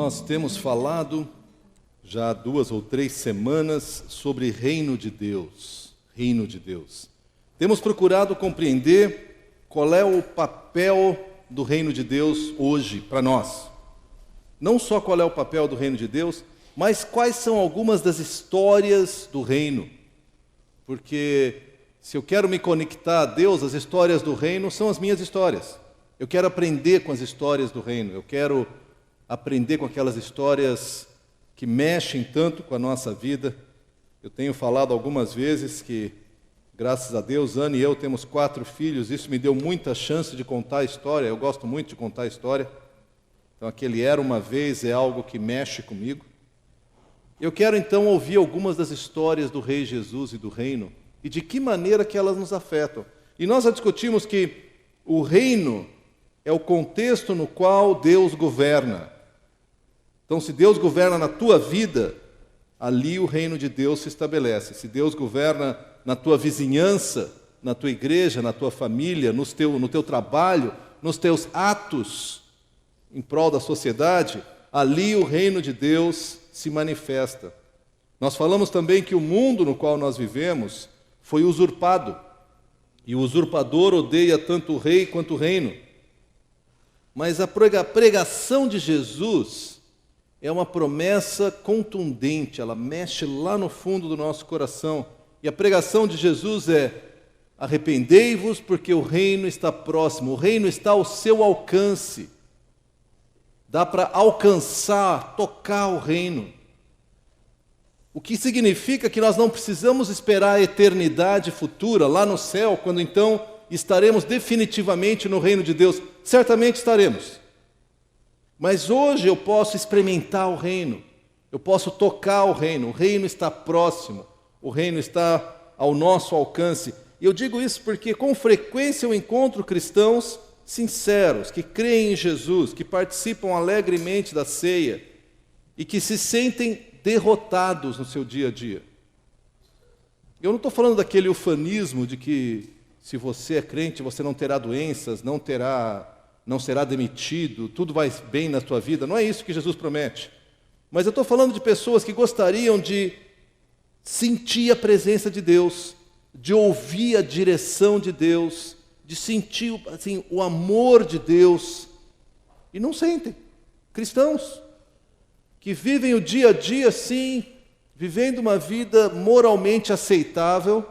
Nós temos falado já há 2 ou 3 semanas sobre reino de Deus. Reino de Deus. Temos procurado compreender qual é o papel do reino de Deus hoje para nós. Não só qual é o papel do reino de Deus, mas quais são algumas das histórias do reino. Porque se eu quero me conectar a Deus, as histórias do reino são as minhas histórias. Eu quero aprender com as histórias do reino. Eu quero aprender com aquelas histórias que mexem tanto com a nossa vida. Eu tenho falado algumas vezes que, graças a Deus, Ana e eu temos 4 filhos. Isso me deu muita chance de contar a história. Eu gosto muito de contar a história. Então, aquele Era Uma Vez é algo que mexe comigo. Eu quero, então, ouvir algumas das histórias do Rei Jesus e do reino e de que maneira que elas nos afetam. E nós já discutimos que o reino é o contexto no qual Deus governa. Então, se Deus governa na tua vida, ali o reino de Deus se estabelece. Se Deus governa na tua vizinhança, na tua igreja, na tua família, no teu trabalho, nos teus atos em prol da sociedade, ali o reino de Deus se manifesta. Nós falamos também que o mundo no qual nós vivemos foi usurpado. E o usurpador odeia tanto o rei quanto o reino. Mas a pregação de Jesus é uma promessa contundente, ela mexe lá no fundo do nosso coração. E a pregação de Jesus é: arrependei-vos porque o reino está próximo, o reino está ao seu alcance. Dá para alcançar, tocar o reino. O que significa que nós não precisamos esperar a eternidade futura, lá no céu, quando então estaremos definitivamente no reino de Deus. Certamente estaremos. Mas hoje eu posso experimentar o reino, eu posso tocar o reino está próximo, o reino está ao nosso alcance. E eu digo isso porque com frequência eu encontro cristãos sinceros, que creem em Jesus, que participam alegremente da ceia e que se sentem derrotados no seu dia a dia. Eu não estou falando daquele ufanismo de que se você é crente você não terá doenças, não será demitido, tudo vai bem na tua vida. Não é isso que Jesus promete. Mas eu estou falando de pessoas que gostariam de sentir a presença de Deus, de ouvir a direção de Deus, de sentir assim, o amor de Deus, e não sentem. Cristãos que vivem o dia a dia, sim, vivendo uma vida moralmente aceitável,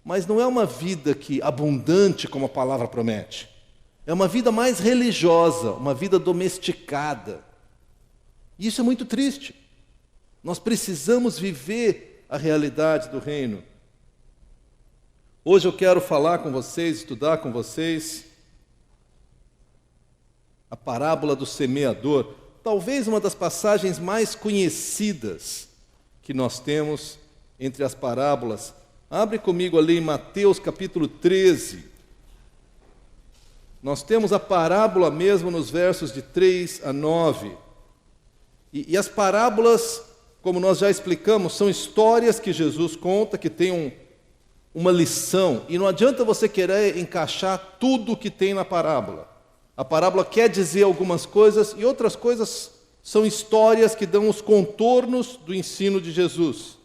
mas não é uma vida abundante como a palavra promete. É uma vida mais religiosa, uma vida domesticada. E isso é muito triste. Nós precisamos viver a realidade do reino. Hoje eu quero falar com vocês, estudar com vocês a parábola do semeador. Talvez uma das passagens mais conhecidas que nós temos entre as parábolas. Abre comigo ali em Mateus capítulo 13. Nós temos a parábola mesmo nos versos de 3 a 9. E as parábolas, como nós já explicamos, são histórias que Jesus conta, que têm uma lição. E não adianta você querer encaixar tudo o que tem na parábola. A parábola quer dizer algumas coisas e outras coisas são histórias que dão os contornos do ensino de Jesus.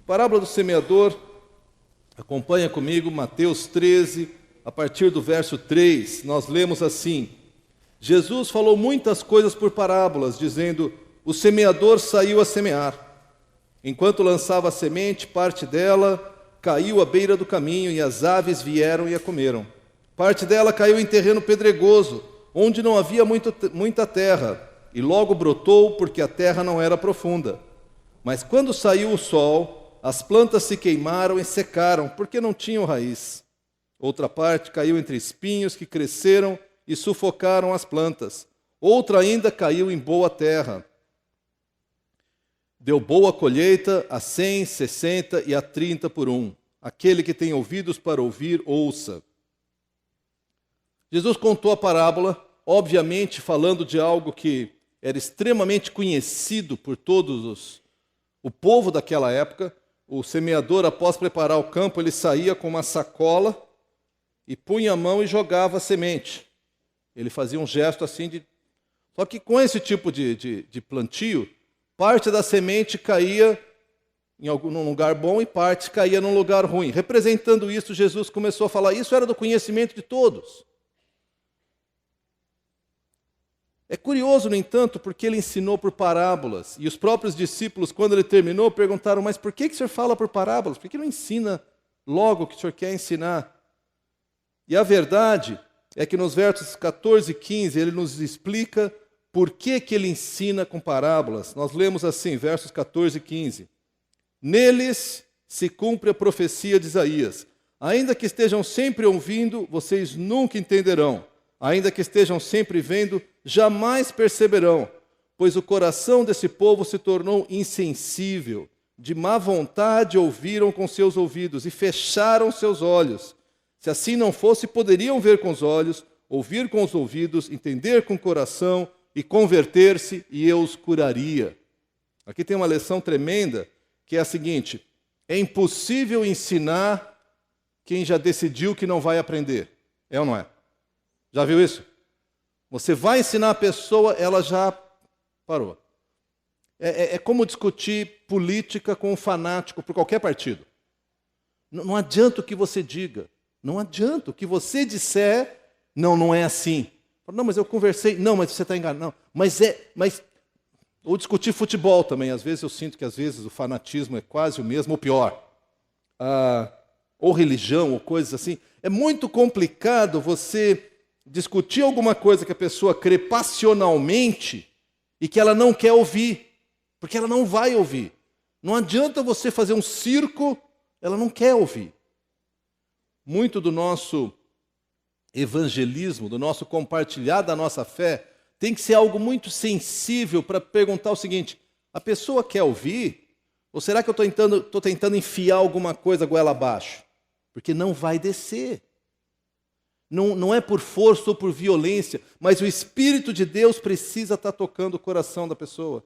Parábola do semeador, acompanha comigo, Mateus 13, a partir do verso 3, nós lemos assim: Jesus falou muitas coisas por parábolas, dizendo: o semeador saiu a semear. Enquanto lançava a semente, parte dela caiu à beira do caminho, e as aves vieram e a comeram. Parte dela caiu em terreno pedregoso, onde não havia muita terra, e logo brotou, porque a terra não era profunda. Mas quando saiu o sol, as plantas se queimaram e secaram, porque não tinham raiz. Outra parte caiu entre espinhos que cresceram e sufocaram as plantas. Outra ainda caiu em boa terra. Deu boa colheita a 100, 60 e a 30 por um. Aquele que tem ouvidos para ouvir, ouça. Jesus contou a parábola, obviamente falando de algo que era extremamente conhecido por o povo daquela época. O semeador, após preparar o campo, ele saía com uma sacola e punha a mão e jogava a semente. Ele fazia um gesto assim de Só que com esse tipo de plantio, parte da semente caía num lugar bom e parte caía num lugar ruim. Representando isso, Jesus começou a falar, isso era do conhecimento de todos. É curioso, no entanto, porque ele ensinou por parábolas. E os próprios discípulos, quando ele terminou, perguntaram, mas por que o senhor fala por parábolas? Por que não ensina logo o que o senhor quer ensinar? E a verdade é que nos versos 14 e 15, ele nos explica por que ele ensina com parábolas. Nós lemos assim, versos 14 e 15. Neles se cumpre a profecia de Isaías. Ainda que estejam sempre ouvindo, vocês nunca entenderão. Ainda que estejam sempre vendo, jamais perceberão. Pois o coração desse povo se tornou insensível. De má vontade ouviram com seus ouvidos e fecharam seus olhos. Se assim não fosse, poderiam ver com os olhos, ouvir com os ouvidos, entender com o coração e converter-se, e eu os curaria. Aqui tem uma lição tremenda, que é a seguinte: é impossível ensinar quem já decidiu que não vai aprender. É ou não é? Já viu isso? Você vai ensinar a pessoa, ela já parou. É como discutir política com um fanático por qualquer partido. Não adianta o que você diga. Não adianta. O que você disser, não é assim. Não, mas eu conversei. Não, mas você está enganado. Não, mas ou discutir futebol também. Às vezes eu sinto que às vezes o fanatismo é quase o mesmo, ou pior. Ou religião, ou coisas assim. É muito complicado você discutir alguma coisa que a pessoa crê passionalmente e que ela não quer ouvir, porque ela não vai ouvir. Não adianta você fazer um circo, ela não quer ouvir. Muito do nosso evangelismo, do nosso compartilhar da nossa fé, tem que ser algo muito sensível para perguntar o seguinte: a pessoa quer ouvir? Ou será que eu estou tentando enfiar alguma coisa goela abaixo? Porque não vai descer. Não é por força ou por violência, mas o Espírito de Deus precisa estar tocando o coração da pessoa.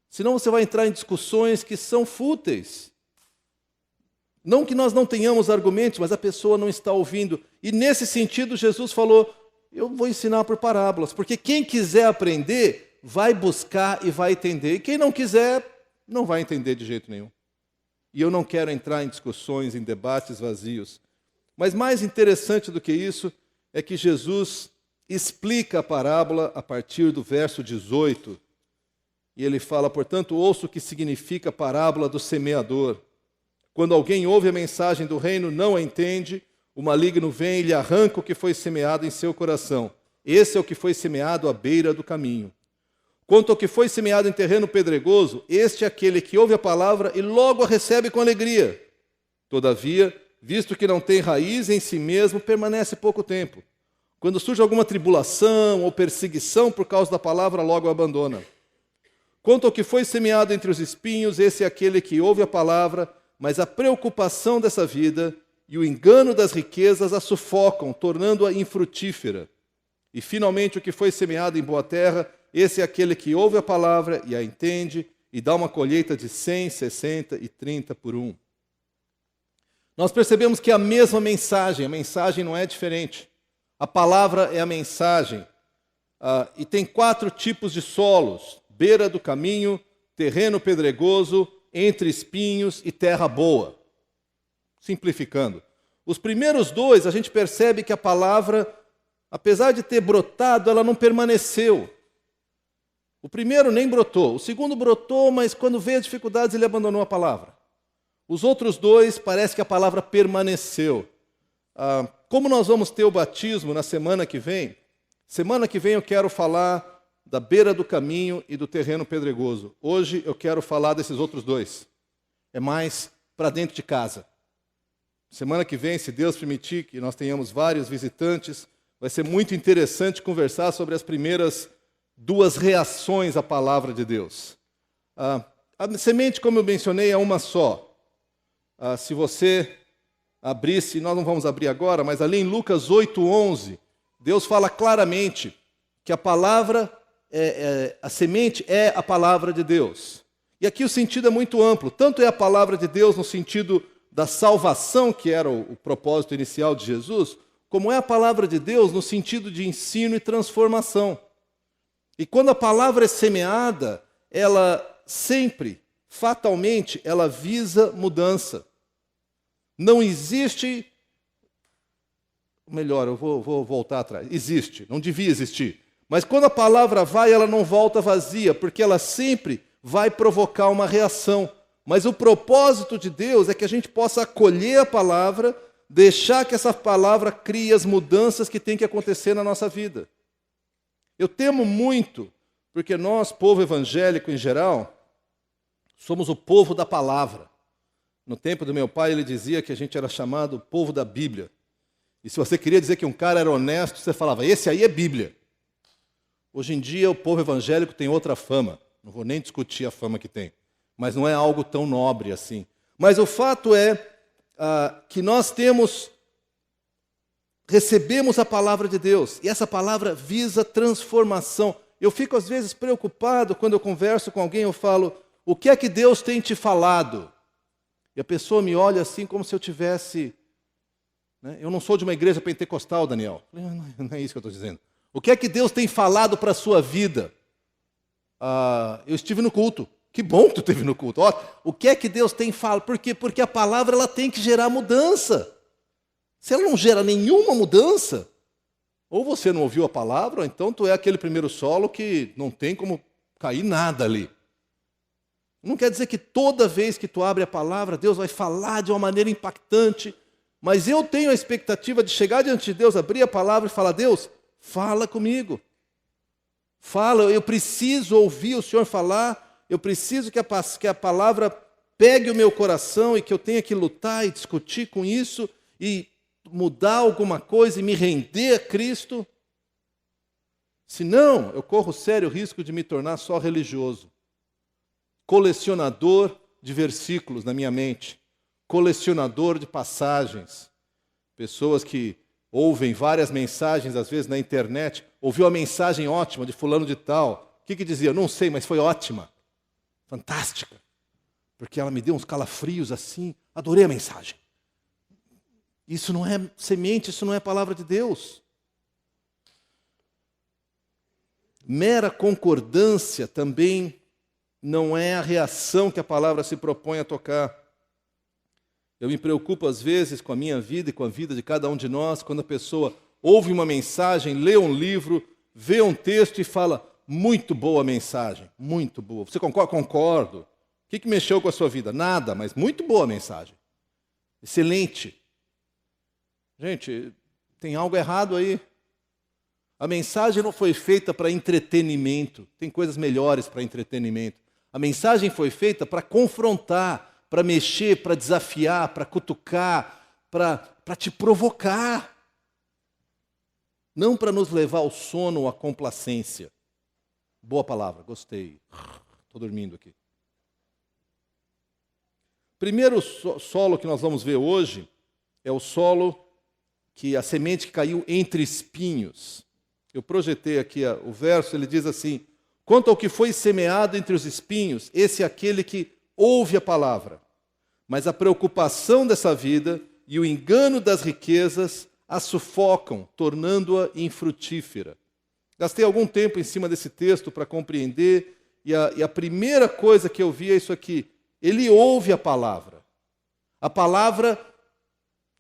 Senão você vai entrar em discussões que são fúteis. Não que nós não tenhamos argumentos, mas a pessoa não está ouvindo. E nesse sentido, Jesus falou, eu vou ensinar por parábolas, porque quem quiser aprender, vai buscar e vai entender. E quem não quiser, não vai entender de jeito nenhum. E eu não quero entrar em discussões, em debates vazios. Mas mais interessante do que isso é que Jesus explica a parábola a partir do verso 18. E ele fala, portanto, ouça o que significa a parábola do semeador. Quando alguém ouve a mensagem do reino, não a entende, o maligno vem e lhe arranca o que foi semeado em seu coração. Esse é o que foi semeado à beira do caminho. Quanto ao que foi semeado em terreno pedregoso, este é aquele que ouve a palavra e logo a recebe com alegria. Todavia, visto que não tem raiz em si mesmo, permanece pouco tempo. Quando surge alguma tribulação ou perseguição por causa da palavra, logo a abandona. Quanto ao que foi semeado entre os espinhos, esse é aquele que ouve a palavra, mas a preocupação dessa vida e o engano das riquezas a sufocam, tornando-a infrutífera. E finalmente o que foi semeado em boa terra, esse é aquele que ouve a palavra e a entende e dá uma colheita de 100, 60 e 30 por 1. Nós percebemos que a mesma mensagem, a mensagem não é diferente. A palavra é a mensagem. E tem 4 tipos de solos: beira do caminho, terreno pedregoso, entre espinhos e terra boa. Simplificando. Os primeiros 2, a gente percebe que a palavra, apesar de ter brotado, ela não permaneceu. O primeiro nem brotou. O segundo brotou, mas quando veio as dificuldades, ele abandonou a palavra. Os outros 2, parece que a palavra permaneceu. Como nós vamos ter o batismo na semana que vem eu quero falar da beira do caminho e do terreno pedregoso. Hoje eu quero falar desses outros 2. É mais para dentro de casa. Semana que vem, se Deus permitir que nós tenhamos vários visitantes, vai ser muito interessante conversar sobre as primeiras 2 reações à palavra de Deus. A semente, como eu mencionei, é uma só. Se você abrisse, nós não vamos abrir agora, mas ali em Lucas 8:11, Deus fala claramente que a palavra, a semente é a palavra de Deus. E aqui o sentido é muito amplo. Tanto é a palavra de Deus no sentido da salvação, que era o propósito inicial de Jesus, como é a palavra de Deus no sentido de ensino e transformação. E quando a palavra é semeada, ela sempre, fatalmente, ela visa mudança. Não existe... Melhor, eu vou voltar atrás. Existe, não devia existir. Mas quando a palavra vai, ela não volta vazia, porque ela sempre vai provocar uma reação. Mas o propósito de Deus é que a gente possa acolher a palavra, deixar que essa palavra crie as mudanças que tem que acontecer na nossa vida. Eu temo muito, porque nós, povo evangélico em geral, somos o povo da palavra. No tempo do meu pai, ele dizia que a gente era chamado povo da Bíblia. E se você queria dizer que um cara era honesto, você falava, esse aí é Bíblia. Hoje em dia, o povo evangélico tem outra fama. Não vou nem discutir a fama que tem. Mas não é algo tão nobre assim. Mas o fato é que nós recebemos a palavra de Deus. E essa palavra visa transformação. Eu fico às vezes preocupado quando eu converso com alguém, eu falo, o que é que Deus tem te falado? E a pessoa me olha assim como se eu tivesse... Eu não sou de uma igreja pentecostal, Daniel. Não é isso que eu estou dizendo. O que é que Deus tem falado para a sua vida? Eu estive no culto. Que bom que tu esteve no culto. O que é que Deus tem falado? Por quê? Porque a palavra ela tem que gerar mudança. Se ela não gera nenhuma mudança, ou você não ouviu a palavra, ou então tu é aquele primeiro solo que não tem como cair nada ali. Não quer dizer que toda vez que tu abre a palavra, Deus vai falar de uma maneira impactante, mas eu tenho a expectativa de chegar diante de Deus, abrir a palavra e falar, Deus, fala comigo. Fala, eu preciso ouvir o Senhor falar, eu preciso que a palavra pegue o meu coração e que eu tenha que lutar e discutir com isso e mudar alguma coisa e me render a Cristo. Senão, eu corro sério risco de me tornar só religioso. Colecionador de versículos na minha mente. Colecionador de passagens. Pessoas que ouvem várias mensagens, às vezes na internet. Ouviu a mensagem ótima de fulano de tal. O que dizia? Não sei, mas foi ótima. Fantástica. Porque ela me deu uns calafrios assim. Adorei a mensagem. Isso não é semente, isso não é palavra de Deus. Mera concordância também não é a reação que a palavra se propõe a tocar. Eu me preocupo às vezes com a minha vida e com a vida de cada um de nós, quando a pessoa ouve uma mensagem, lê um livro, vê um texto e fala, muito boa a mensagem, muito boa. Você concorda? Concordo. O que mexeu com a sua vida? Nada, mas muito boa a mensagem. Excelente. Gente, tem algo errado aí. A mensagem não foi feita para entretenimento. Tem coisas melhores para entretenimento. A mensagem foi feita para confrontar, para mexer, para desafiar, para cutucar, para te provocar. Não para nos levar ao sono ou à complacência. Boa palavra, gostei. Estou dormindo aqui. Primeiro solo que nós vamos ver hoje é o solo que a semente que caiu entre espinhos. Eu projetei aqui o verso, ele diz assim, quanto ao que foi semeado entre os espinhos, esse é aquele que ouve a palavra, mas a preocupação dessa vida e o engano das riquezas a sufocam, tornando-a infrutífera. Gastei algum tempo em cima desse texto para compreender, e a primeira coisa que eu vi é isso aqui, ele ouve a palavra. A palavra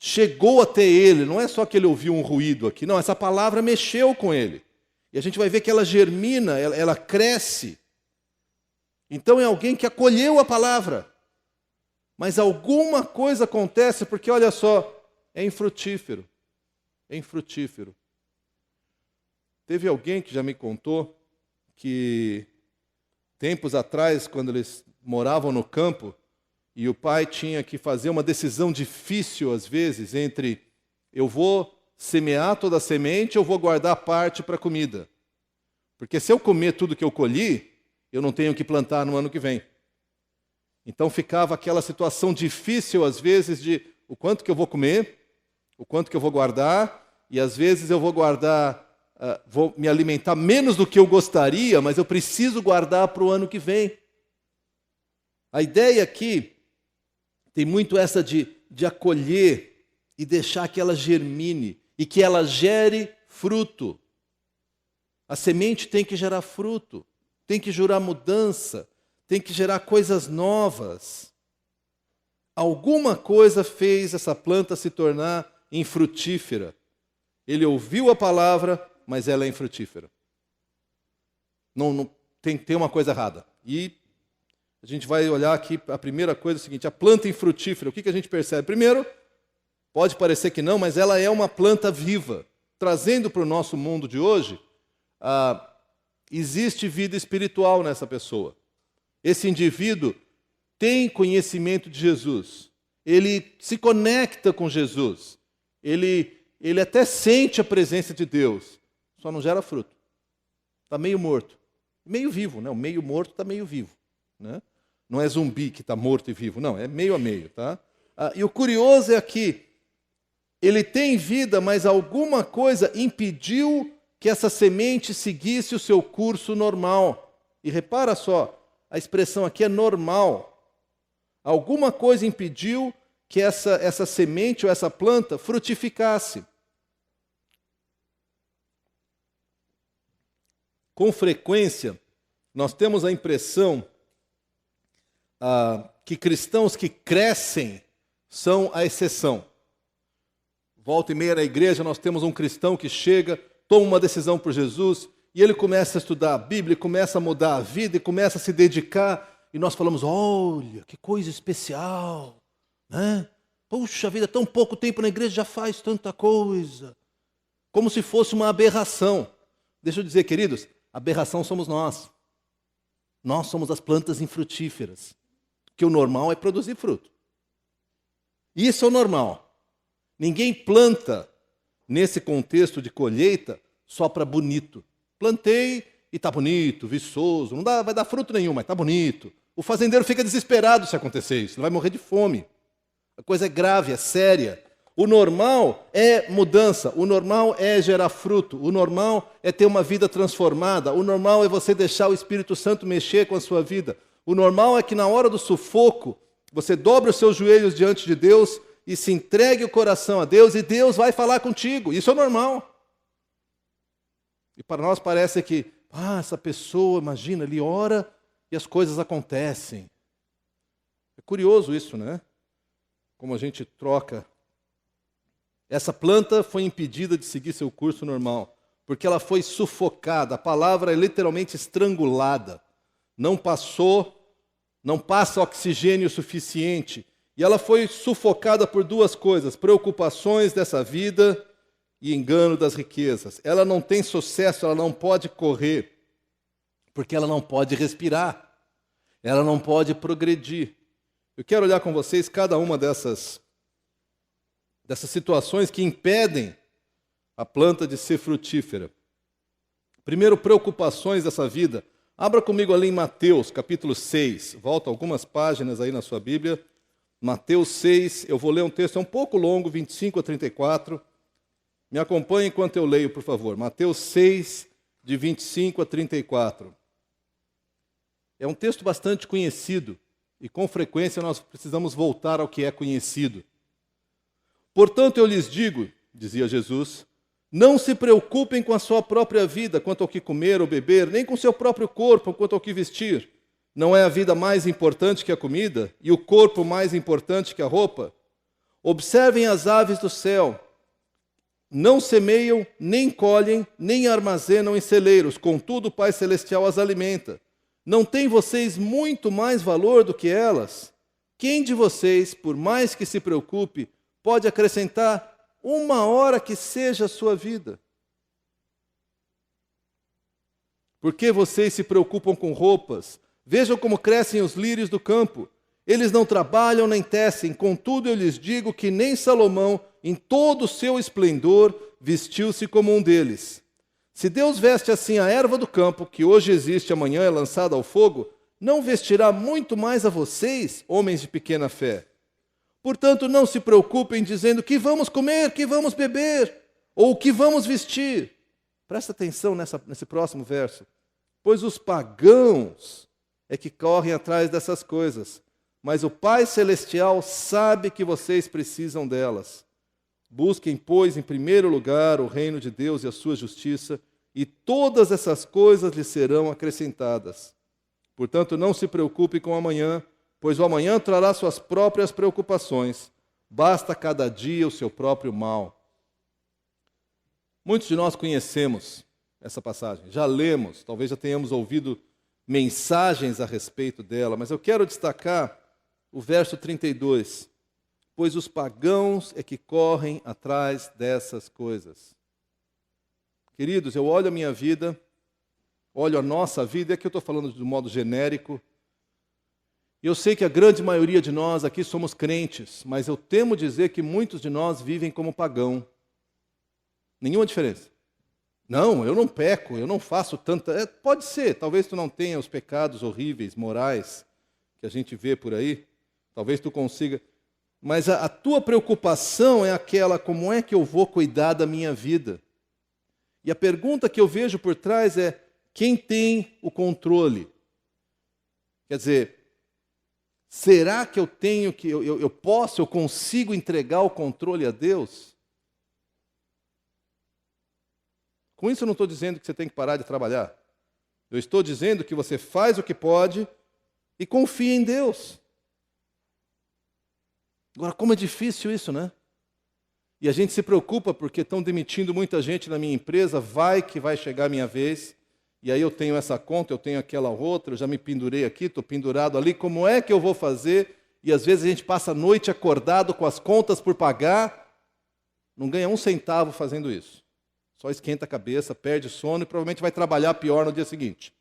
chegou até ele, não é só que ele ouviu um ruído aqui, não, essa palavra mexeu com ele. E a gente vai ver que ela germina, ela cresce. Então é alguém que acolheu a palavra. Mas alguma coisa acontece, porque olha só, é infrutífero. É infrutífero. Teve alguém que já me contou que tempos atrás, quando eles moravam no campo, e o pai tinha que fazer uma decisão difícil, às vezes, entre eu vou semear toda a semente ou vou guardar parte para comida. Porque se eu comer tudo que eu colhi, eu não tenho que plantar no ano que vem. Então ficava aquela situação difícil, às vezes, de o quanto que eu vou comer, o quanto que eu vou guardar, e às vezes eu vou guardar, vou me alimentar menos do que eu gostaria, mas eu preciso guardar para o ano que vem. A ideia aqui tem muito essa de acolher e deixar que ela germine e que ela gere fruto. A semente tem que gerar fruto, tem que gerar mudança, tem que gerar coisas novas. Alguma coisa fez essa planta se tornar infrutífera. Ele ouviu a palavra, mas ela é infrutífera. Não tem uma coisa errada. E a gente vai olhar aqui, a primeira coisa é o seguinte, a planta infrutífera, o que a gente percebe? Primeiro, pode parecer que não, mas ela é uma planta viva. Trazendo para o nosso mundo de hoje, existe vida espiritual nessa pessoa. Esse indivíduo tem conhecimento de Jesus. Ele se conecta com Jesus. Ele até sente a presença de Deus, só não gera fruto. Está meio morto. Meio vivo, né? O meio morto está meio vivo. Né? Não é zumbi que está morto e vivo, não, é meio a meio. Tá? E o curioso é que ele tem vida, mas alguma coisa impediu que essa semente seguisse o seu curso normal. E repara só, a expressão aqui é normal. Alguma coisa impediu que essa semente ou essa planta frutificasse. Com frequência, nós temos a impressão que cristãos que crescem são a exceção. Volta e meia na igreja, nós temos um cristão que chega, toma uma decisão por Jesus, e ele começa a estudar a Bíblia, começa a mudar a vida, e começa a se dedicar, e nós falamos, olha, que coisa especial, né? Puxa vida, tão pouco tempo na igreja já faz tanta coisa. Como se fosse uma aberração. Deixa eu dizer, queridos, aberração somos nós. Nós somos as plantas infrutíferas. Que o normal é produzir fruto. Isso é o normal. Ninguém planta nesse contexto de colheita só para bonito. Plantei e está bonito, viçoso, vai dar fruto nenhum, mas está bonito. O fazendeiro fica desesperado se acontecer isso, ele vai morrer de fome. A coisa é grave, é séria. O normal é mudança, o normal é gerar fruto, o normal é ter uma vida transformada, o normal é você deixar o Espírito Santo mexer com a sua vida. O normal é que na hora do sufoco, você dobre os seus joelhos diante de Deus e se entregue o coração a Deus e Deus vai falar contigo. Isso é normal. E para nós parece que, essa pessoa, imagina, ele ora e as coisas acontecem. É curioso isso, né? Como a gente troca. Essa planta foi impedida de seguir seu curso normal, porque ela foi sufocada. A palavra é literalmente estrangulada. Não passa oxigênio suficiente. E ela foi sufocada por duas coisas: preocupações dessa vida e engano das riquezas. Ela não tem sucesso, ela não pode correr, porque ela não pode respirar. Ela não pode progredir. Eu quero olhar com vocês cada uma dessas situações que impedem a planta de ser frutífera. Primeiro, preocupações dessa vida. Abra comigo ali em Mateus, capítulo 6. Volta algumas páginas aí na sua Bíblia. Mateus 6, eu vou ler um texto, é um pouco longo, 25 a 34. Me acompanhe enquanto eu leio, por favor. Mateus 6, de 25 a 34. É um texto bastante conhecido. E com frequência nós precisamos voltar ao que é conhecido. Portanto, eu lhes digo, dizia Jesus, não se preocupem com a sua própria vida, quanto ao que comer ou beber, nem com o seu próprio corpo, quanto ao que vestir. Não é a vida mais importante que a comida, e o corpo mais importante que a roupa? Observem as aves do céu. Não semeiam, nem colhem, nem armazenam em celeiros, contudo o Pai Celestial as alimenta. Não têm vocês muito mais valor do que elas? Quem de vocês, por mais que se preocupe, pode acrescentar uma hora que seja a sua vida? Por que vocês se preocupam com roupas? Vejam como crescem os lírios do campo. Eles não trabalham nem tecem, contudo eu lhes digo que nem Salomão, em todo o seu esplendor, vestiu-se como um deles. Se Deus veste assim a erva do campo, que hoje existe e amanhã é lançada ao fogo, não vestirá muito mais a vocês, homens de pequena fé. Portanto, não se preocupem dizendo que vamos comer, que vamos beber, ou que vamos vestir. Presta atenção nesse próximo verso. Pois os pagãos é que correm atrás dessas coisas, mas o Pai Celestial sabe que vocês precisam delas. Busquem, pois, em primeiro lugar o reino de Deus e a sua justiça, e todas essas coisas lhe serão acrescentadas. Portanto, não se preocupe com o amanhã, pois o amanhã trará suas próprias preocupações. Basta cada dia o seu próprio mal. Muitos de nós conhecemos essa passagem, já lemos, talvez já tenhamos ouvido mensagens a respeito dela, mas eu quero destacar o verso 32. Pois os pagãos é que correm atrás dessas coisas. Queridos, eu olho a minha vida, olho a nossa vida, e aqui eu estou falando de um modo genérico, e eu sei que a grande maioria de nós aqui somos crentes, mas eu temo dizer que muitos de nós vivem como pagão. Nenhuma diferença. Não, eu não peco, eu não faço tanta... pode ser, talvez tu não tenha os pecados horríveis, morais, que a gente vê por aí, talvez tu consiga... Mas a tua preocupação é aquela, como é que eu vou cuidar da minha vida? E a pergunta que eu vejo por trás é, quem tem o controle? Quer dizer, será que eu tenho que, eu consigo entregar o controle a Deus? Com isso eu não estou dizendo que você tem que parar de trabalhar. Eu estou dizendo que você faz o que pode e confia em Deus. Agora, como é difícil isso, né? E a gente se preocupa porque estão demitindo muita gente na minha empresa, vai que vai chegar a minha vez, e aí eu tenho essa conta, eu tenho aquela outra, eu já me pendurei aqui, estou pendurado ali, como é que eu vou fazer? E às vezes a gente passa a noite acordado com as contas por pagar, não ganha um centavo fazendo isso. Só esquenta a cabeça, perde sono e provavelmente vai trabalhar pior no dia seguinte.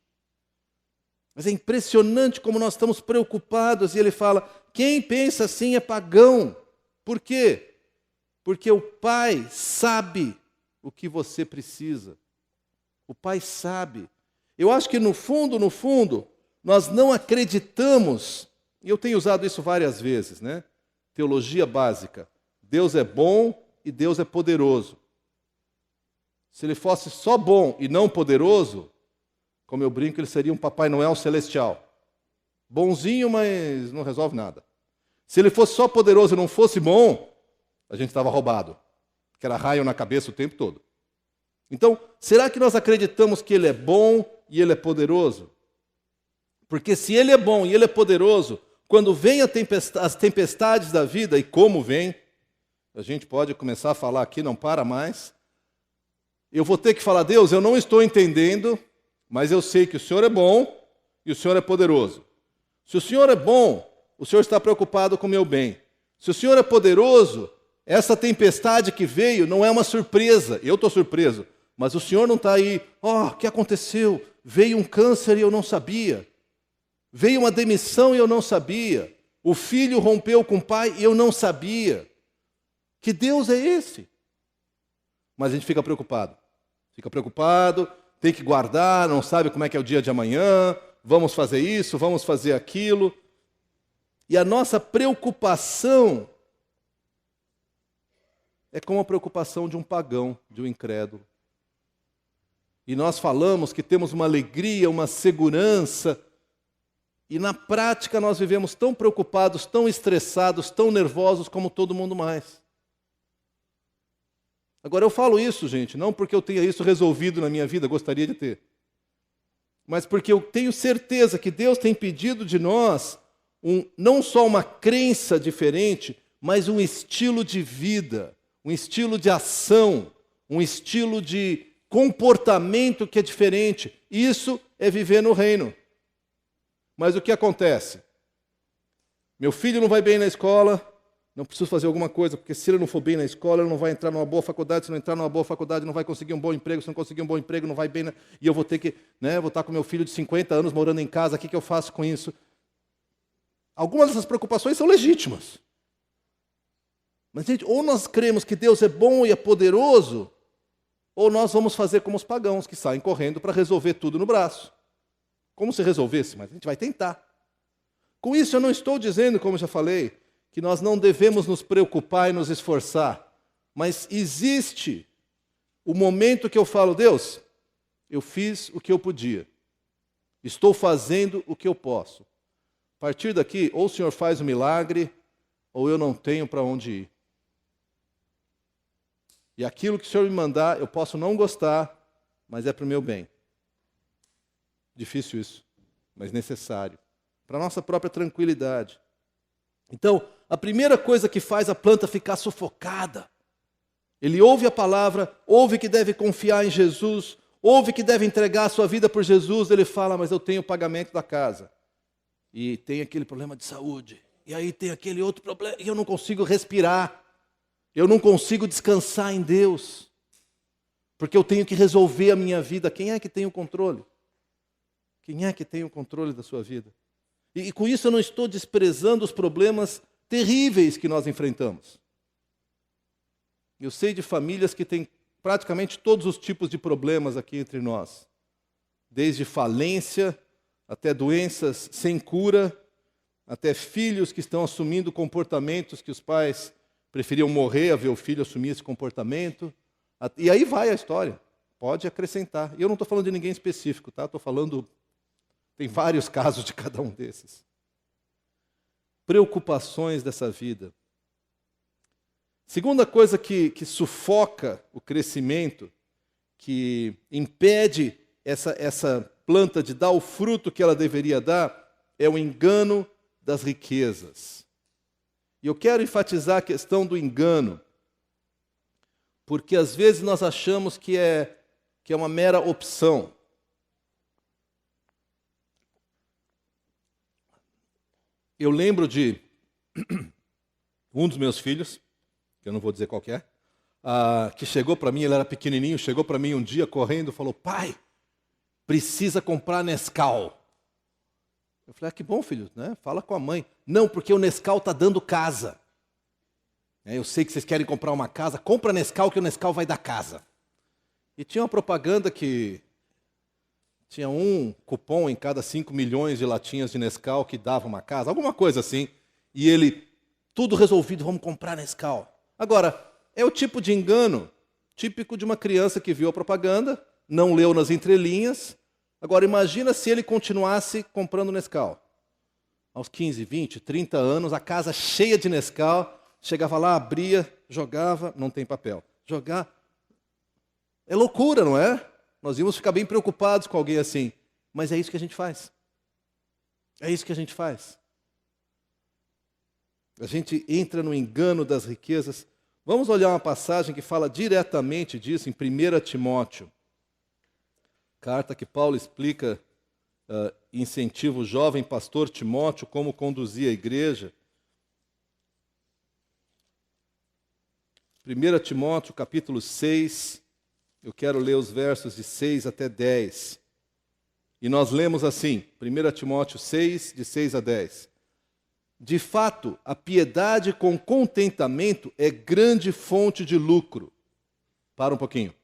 Mas é impressionante como nós estamos preocupados, e ele fala, quem pensa assim é pagão. Por quê? Porque o Pai sabe o que você precisa. O Pai sabe. Eu acho que no fundo, nós não acreditamos, e eu tenho usado isso várias vezes, né? Teologia básica. Deus é bom e Deus é poderoso. Se ele fosse só bom e não poderoso, como eu brinco, ele seria um Papai Noel celestial. Bonzinho, mas não resolve nada. Se ele fosse só poderoso e não fosse bom, a gente estava roubado. Que era raio na cabeça o tempo todo. Então, será que nós acreditamos que ele é bom e ele é poderoso? Porque se ele é bom e ele é poderoso, quando vem as tempestades da vida, e como vem, a gente pode começar a falar aqui, não para mais, eu vou ter que falar, Deus, eu não estou entendendo, mas eu sei que o Senhor é bom e o Senhor é poderoso. Se o Senhor é bom, o Senhor está preocupado com o meu bem. Se o Senhor é poderoso, essa tempestade que veio não é uma surpresa. Eu estou surpreso, mas o Senhor não está aí, o que aconteceu? Veio um câncer e eu não sabia. Veio uma demissão e eu não sabia. O filho rompeu com o pai e eu não sabia. Que Deus é esse? Mas a gente fica preocupado. Tem que guardar, não sabe como é que é o dia de amanhã, vamos fazer isso, vamos fazer aquilo. E a nossa preocupação é como a preocupação de um pagão, de um incrédulo. E nós falamos que temos uma alegria, uma segurança, e na prática nós vivemos tão preocupados, tão estressados, tão nervosos como todo mundo mais. Agora, eu falo isso, gente, não porque eu tenha isso resolvido na minha vida, gostaria de ter. Mas porque eu tenho certeza que Deus tem pedido de nós não só uma crença diferente, mas um estilo de vida, um estilo de ação, um estilo de comportamento que é diferente. Isso é viver no reino. Mas o que acontece? Meu filho não vai bem na escola, não preciso fazer alguma coisa, porque se ele não for bem na escola, ele não vai entrar numa boa faculdade, se não entrar numa boa faculdade, não vai conseguir um bom emprego, se não conseguir um bom emprego, não vai bem, e eu vou ter que, vou estar com meu filho de 50 anos morando em casa, o que eu faço com isso? Algumas dessas preocupações são legítimas. Mas, gente, ou nós cremos que Deus é bom e é poderoso, ou nós vamos fazer como os pagãos, que saem correndo para resolver tudo no braço. Como se resolvesse, mas a gente vai tentar. Com isso eu não estou dizendo, como já falei, que nós não devemos nos preocupar e nos esforçar. Mas existe o momento que eu falo, Deus, eu fiz o que eu podia. Estou fazendo o que eu posso. A partir daqui, ou o Senhor faz o milagre, ou eu não tenho para onde ir. E aquilo que o Senhor me mandar, eu posso não gostar, mas é para o meu bem. Difícil isso, mas necessário. Para a nossa própria tranquilidade. Então, a primeira coisa que faz a planta ficar sufocada, ele ouve a palavra, ouve que deve confiar em Jesus, ouve que deve entregar a sua vida por Jesus, ele fala, mas eu tenho o pagamento da casa. E tem aquele problema de saúde. E aí tem aquele outro problema, e eu não consigo respirar. Eu não consigo descansar em Deus. Porque eu tenho que resolver a minha vida. Quem é que tem o controle? Quem é que tem o controle da sua vida? E com isso eu não estou desprezando os problemas terríveis que nós enfrentamos. Eu sei de famílias que têm praticamente todos os tipos de problemas aqui entre nós. Desde falência, até doenças sem cura, até filhos que estão assumindo comportamentos que os pais preferiam morrer a ver o filho assumir esse comportamento. E aí vai a história, pode acrescentar. E eu não estou falando de ninguém específico, tá? Estou falando, tem vários casos de cada um desses. Preocupações dessa vida. Segunda coisa que sufoca o crescimento, que impede essa planta de dar o fruto que ela deveria dar, é o engano das riquezas. E eu quero enfatizar a questão do engano, porque às vezes nós achamos que é uma mera opção. Eu lembro de um dos meus filhos, que eu não vou dizer qual que é, que chegou para mim, ele era pequenininho, chegou para mim um dia correndo e falou, pai, precisa comprar Nescau. Eu falei, que bom, filho, né? Fala com a mãe. Não, porque o Nescau está dando casa. Eu sei que vocês querem comprar uma casa, compra Nescau que o Nescau vai dar casa. E tinha uma propaganda que tinha um cupom em cada 5 milhões de latinhas de Nescau que dava uma casa, alguma coisa assim. E ele, tudo resolvido, vamos comprar Nescau. Agora, é o tipo de engano típico de uma criança que viu a propaganda, não leu nas entrelinhas. Agora, imagina se ele continuasse comprando Nescau. Aos 15, 20, 30 anos, a casa cheia de Nescau, chegava lá, abria, jogava, não tem papel. Jogar. É loucura, não é? Nós íamos ficar bem preocupados com alguém assim. Mas é isso que a gente faz. É isso que a gente faz. A gente entra no engano das riquezas. Vamos olhar uma passagem que fala diretamente disso em 1 Timóteo. Carta que Paulo explica, incentiva o jovem pastor Timóteo como conduzir a igreja. 1 Timóteo, capítulo 6, eu quero ler os versos de 6 até 10. E nós lemos assim, 1 Timóteo 6, de 6 a 10. De fato, a piedade com contentamento é grande fonte de lucro. Para um pouquinho.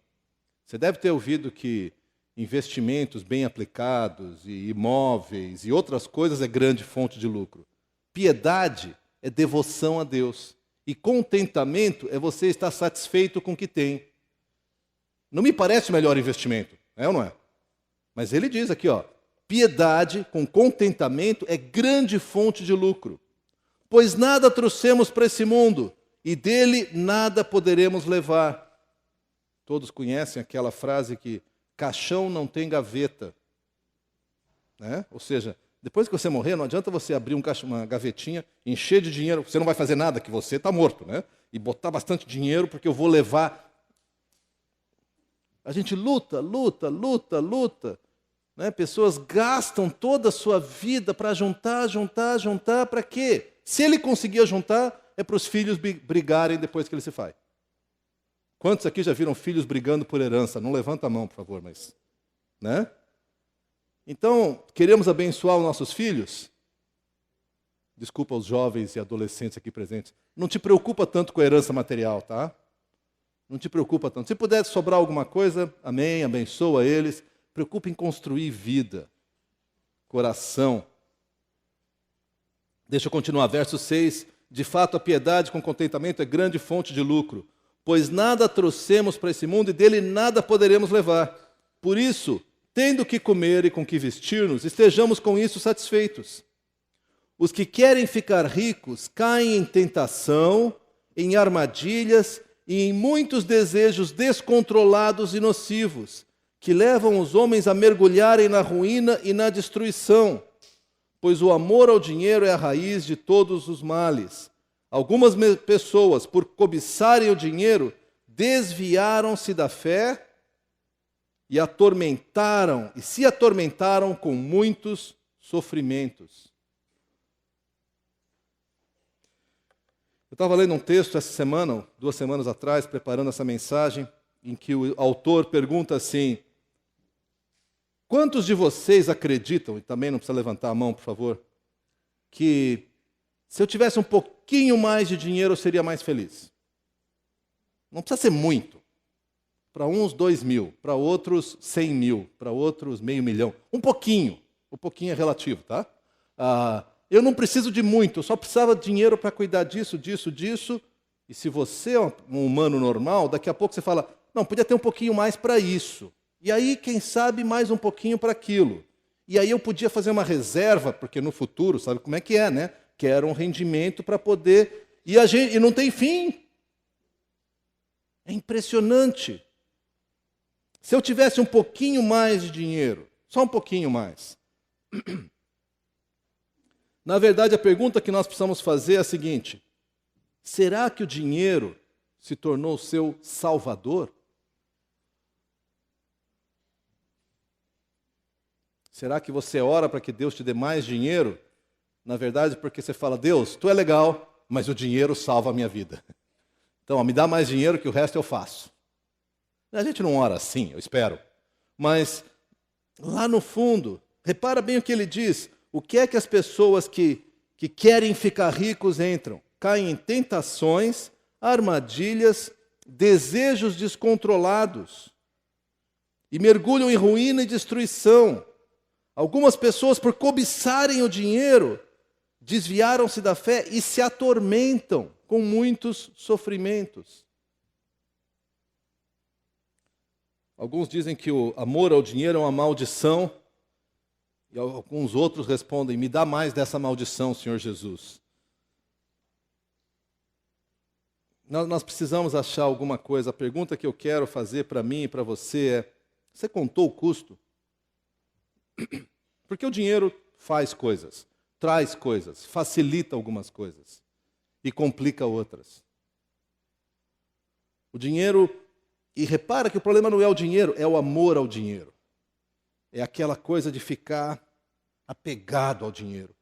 Você deve ter ouvido que investimentos bem aplicados, e imóveis e outras coisas é grande fonte de lucro. Piedade é devoção a Deus. E contentamento é você estar satisfeito com o que tem. Não me parece o melhor investimento, é ou não é? Mas ele diz aqui, piedade com contentamento é grande fonte de lucro. Pois nada trouxemos para esse mundo, e dele nada poderemos levar. Todos conhecem aquela frase que caixão não tem gaveta. Né? Ou seja, depois que você morrer, não adianta você abrir uma gavetinha, encher de dinheiro, você não vai fazer nada, que você está morto, né? E botar bastante dinheiro, porque eu vou levar. A gente luta. Né? Pessoas gastam toda a sua vida para juntar, para quê? Se ele conseguir juntar, é para os filhos brigarem depois que ele se faz. Quantos aqui já viram filhos brigando por herança? Não levanta a mão, por favor, mas... Né? Então, queremos abençoar os nossos filhos? Desculpa os jovens e adolescentes aqui presentes. Não te preocupa tanto com a herança material, tá? Não te preocupa tanto. Se puder sobrar alguma coisa, amém, abençoa eles. Preocupa em construir vida, coração. Deixa eu continuar, verso 6. De fato, a piedade com contentamento é grande fonte de lucro, pois nada trouxemos para esse mundo e dele nada poderemos levar. Por isso, tendo que comer e com que vestir-nos, estejamos com isso satisfeitos. Os que querem ficar ricos caem em tentação, em armadilhas e em muitos desejos descontrolados e nocivos, que levam os homens a mergulharem na ruína e na destruição, pois o amor ao dinheiro é a raiz de todos os males. Algumas pessoas, por cobiçarem o dinheiro, desviaram-se da fé e se atormentaram com muitos sofrimentos. Eu estava lendo um texto essa semana, 2 semanas atrás, preparando essa mensagem, em que o autor pergunta assim: quantos de vocês acreditam, e também não precisa levantar a mão, por favor, que se eu tivesse um pouquinho mais de dinheiro eu seria mais feliz? Não precisa ser muito. Para uns 2 mil, para outros 100 mil, para outros meio milhão. Um pouquinho é relativo, tá? Eu não preciso de muito, eu só precisava de dinheiro para cuidar disso. E se você é um humano normal, daqui a pouco você fala, não, podia ter um pouquinho mais para isso. E aí, quem sabe, mais um pouquinho para aquilo. E aí eu podia fazer uma reserva, porque no futuro, sabe como é que é, né? Quero um rendimento para poder... E não tem fim. É impressionante. Se eu tivesse um pouquinho mais de dinheiro, só um pouquinho mais. Na verdade, a pergunta que nós precisamos fazer é a seguinte: será que o dinheiro se tornou seu salvador? Será que você ora para que Deus te dê mais dinheiro? Na verdade, porque você fala, Deus, tu é legal, mas o dinheiro salva a minha vida. Então, me dá mais dinheiro que o resto eu faço. A gente não ora assim, eu espero. Mas, lá no fundo, repara bem o que ele diz. O que é que as pessoas que querem ficar ricos entram? Caem em tentações, armadilhas, desejos descontrolados. E mergulham em ruína e destruição. Algumas pessoas, por cobiçarem o dinheiro, desviaram-se da fé e se atormentam com muitos sofrimentos. Alguns dizem que o amor ao dinheiro é uma maldição, e alguns outros respondem, me dá mais dessa maldição, Senhor Jesus. Nós precisamos achar alguma coisa. A pergunta que eu quero fazer para mim e para você é, você contou o custo? Porque o dinheiro faz coisas, traz coisas, facilita algumas coisas e complica outras. O dinheiro, e repara que o problema não é o dinheiro, é o amor ao dinheiro. É aquela coisa de ficar apegado ao dinheiro.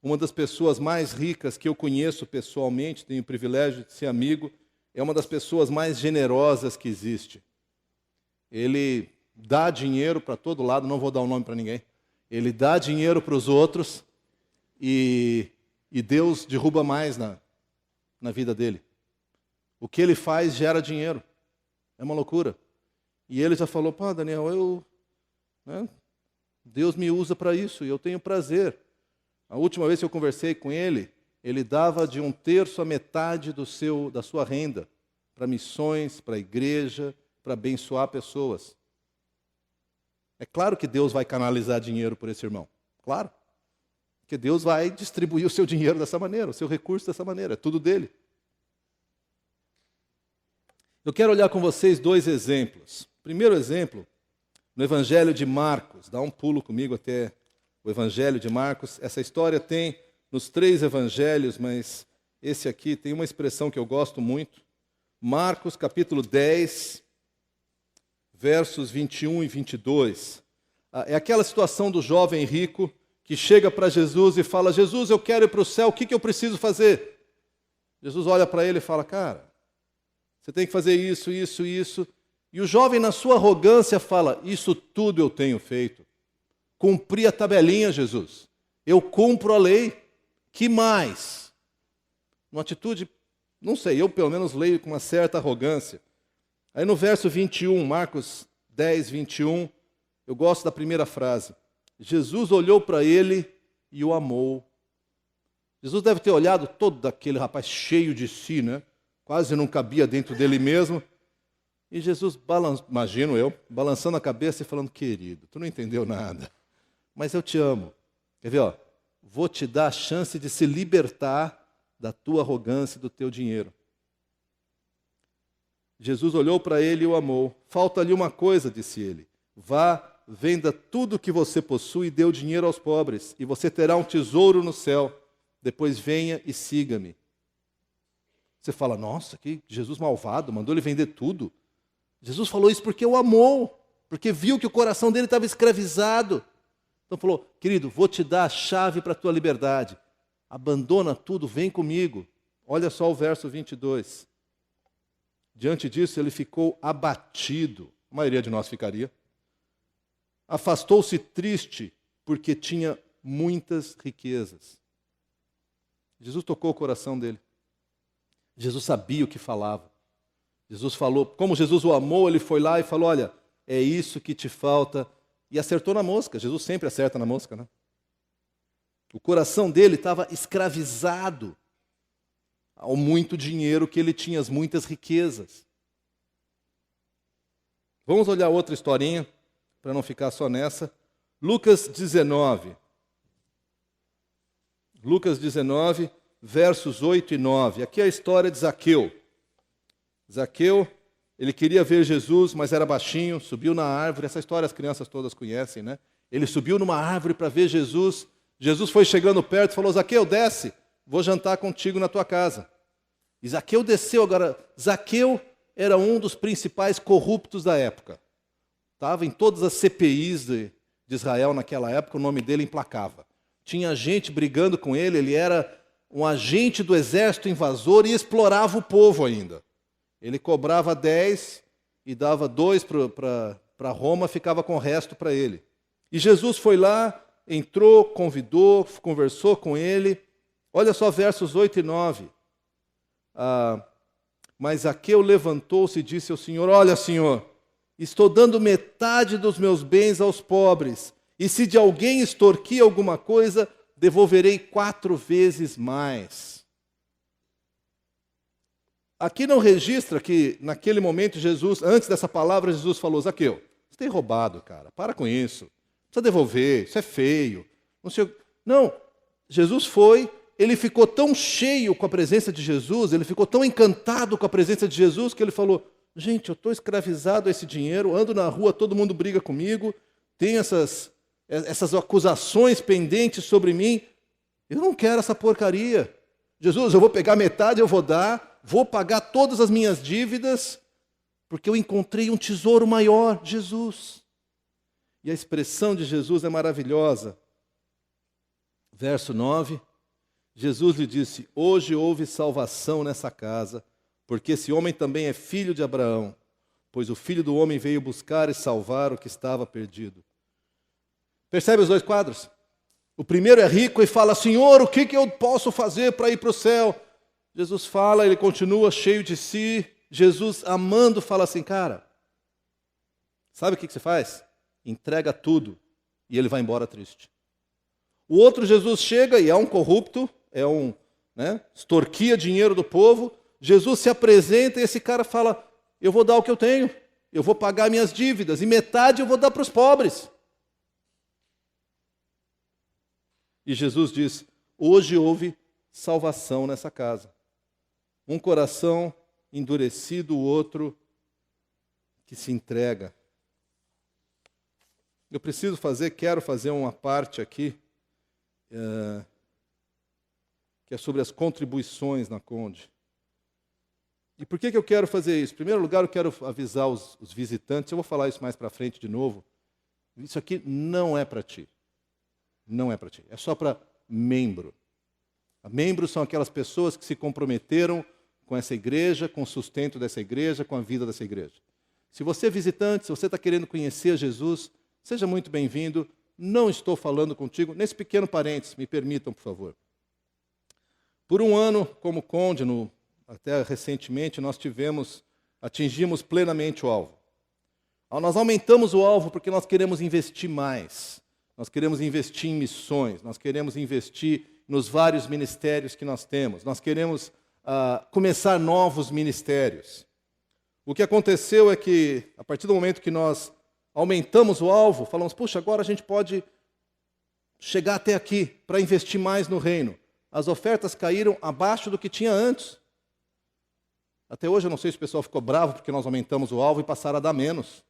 Uma das pessoas mais ricas que eu conheço pessoalmente, tenho o privilégio de ser amigo, é uma das pessoas mais generosas que existe. Ele dá dinheiro para todo lado, não vou dar o nome para ninguém. Ele dá dinheiro para os outros e Deus derruba mais na vida dele. O que ele faz gera dinheiro. É uma loucura. E ele já falou, pá, Daniel, Deus me usa para isso e eu tenho prazer. A última vez que eu conversei com ele, ele dava de 1/3 a metade da sua renda para missões, para a igreja, para abençoar pessoas. É claro que Deus vai canalizar dinheiro por esse irmão. Claro. Porque Deus vai distribuir o seu dinheiro dessa maneira, o seu recurso dessa maneira. É tudo dele. Eu quero olhar com vocês 2 exemplos. Primeiro exemplo, no Evangelho de Marcos. Dá um pulo comigo até o Evangelho de Marcos. Essa história tem nos 3 evangelhos, mas esse aqui tem uma expressão que eu gosto muito. Marcos, capítulo 10, versos 21 e 22. É aquela situação do jovem rico que chega para Jesus e fala, Jesus, eu quero ir para o céu, o que eu preciso fazer? Jesus olha para ele e fala, cara, você tem que fazer isso, isso, isso. E o jovem, na sua arrogância, fala, isso tudo eu tenho feito. Cumpri a tabelinha, Jesus. Eu cumpro a lei. Que mais? Uma atitude, não sei, eu pelo menos leio com uma certa arrogância. Aí no verso 21, Marcos 10, 21, eu gosto da primeira frase. Jesus olhou para ele e o amou. Jesus deve ter olhado todo aquele rapaz cheio de si, né? Quase não cabia dentro dele mesmo. E Jesus, imagino eu, balançando a cabeça e falando, querido, tu não entendeu nada, mas eu te amo. Quer ver, ó? Vou te dar a chance de se libertar da tua arrogância e do teu dinheiro. Jesus olhou para ele e o amou. Falta-lhe uma coisa, disse ele. Vá, venda tudo o que você possui e dê o dinheiro aos pobres, e você terá um tesouro no céu. Depois venha e siga-me. Você fala, nossa, que Jesus malvado, mandou ele vender tudo. Jesus falou isso porque o amou, porque viu que o coração dele estava escravizado. Então falou, querido, vou te dar a chave para a tua liberdade. Abandona tudo, vem comigo. Olha só o verso 22. Diante disso, ele ficou abatido. A maioria de nós ficaria. Afastou-se triste, porque tinha muitas riquezas. Jesus tocou o coração dele. Jesus sabia o que falava. Jesus falou, como Jesus o amou, ele foi lá e falou, olha, é isso que te falta. E acertou na mosca. Jesus sempre acerta na mosca, né? O coração dele estava escravizado ao muito dinheiro que ele tinha, as muitas riquezas. Vamos olhar outra historinha, para não ficar só nessa. Lucas 19. Lucas 19, versos 8 e 9. Aqui é a história de Zaqueu. Zaqueu, ele queria ver Jesus, mas era baixinho, subiu na árvore. Essa história as crianças todas conhecem, né? Ele subiu numa árvore para ver Jesus. Jesus foi chegando perto e falou, Zaqueu, desce, vou jantar contigo na tua casa. E Zaqueu desceu. Agora, Zaqueu era um dos principais corruptos da época. Estava em todas as CPIs de Israel naquela época, o nome dele implacava. Tinha gente brigando com ele, ele era um agente do exército invasor e explorava o povo ainda. Ele cobrava 10 e dava 2 para Roma, ficava com o resto para ele. E Jesus foi lá, entrou, convidou, conversou com ele. Olha só versos 8 e 9. Mas Zaqueu levantou-se e disse ao Senhor, olha, Senhor, estou dando metade dos meus bens aos pobres, e se de alguém extorquir alguma coisa, devolverei 4 vezes mais. Aqui não registra que naquele momento Jesus, antes dessa palavra, Jesus falou, Zaqueu, você tem roubado, cara, para com isso. Precisa devolver, isso é feio. Não, Jesus foi, ele ficou tão cheio com a presença de Jesus, ele ficou tão encantado com a presença de Jesus, que ele falou, gente, eu estou escravizado a esse dinheiro, ando na rua, todo mundo briga comigo, tem essas acusações pendentes sobre mim, eu não quero essa porcaria. Jesus, eu vou pegar metade, eu vou dar, vou pagar todas as minhas dívidas, porque eu encontrei um tesouro maior, Jesus. E a expressão de Jesus é maravilhosa. Verso 9, Jesus lhe disse, hoje houve salvação nessa casa, porque esse homem também é filho de Abraão, pois o Filho do Homem veio buscar e salvar o que estava perdido. Percebe os dois quadros? O primeiro é rico e fala, Senhor, o que eu posso fazer para ir para o céu? Jesus fala, ele continua cheio de si. Jesus, amando, fala assim, cara, sabe o que você faz? Entrega tudo e ele vai embora triste. O outro Jesus chega e é um corrupto, extorquia dinheiro do povo. Jesus se apresenta e esse cara fala, eu vou dar o que eu tenho, eu vou pagar minhas dívidas e metade eu vou dar para os pobres. E Jesus diz, hoje houve salvação nessa casa. Um coração endurecido, o outro que se entrega. Eu quero fazer uma parte aqui, que é sobre as contribuições na Conde. E por que eu quero fazer isso? Em primeiro lugar, eu quero avisar os visitantes, eu vou falar isso mais para frente de novo, isso aqui não é para ti. Não é para ti, é só para membro. Membros são aquelas pessoas que se comprometeram com essa igreja, com o sustento dessa igreja, com a vida dessa igreja. Se você é visitante, se você está querendo conhecer Jesus, seja muito bem-vindo. Não estou falando contigo, nesse pequeno parênteses, me permitam, por favor. Por um ano, como Conde, até recentemente, nós atingimos plenamente o alvo. Nós aumentamos o alvo porque nós queremos investir mais. Nós queremos investir em missões, nós queremos investir nos vários ministérios que nós temos. Nós queremos começar novos ministérios. O que aconteceu é que, a partir do momento que nós aumentamos o alvo, falamos, puxa, agora a gente pode chegar até aqui para investir mais no reino. As ofertas caíram abaixo do que tinha antes. Até hoje eu não sei se o pessoal ficou bravo porque nós aumentamos o alvo e passaram a dar menos.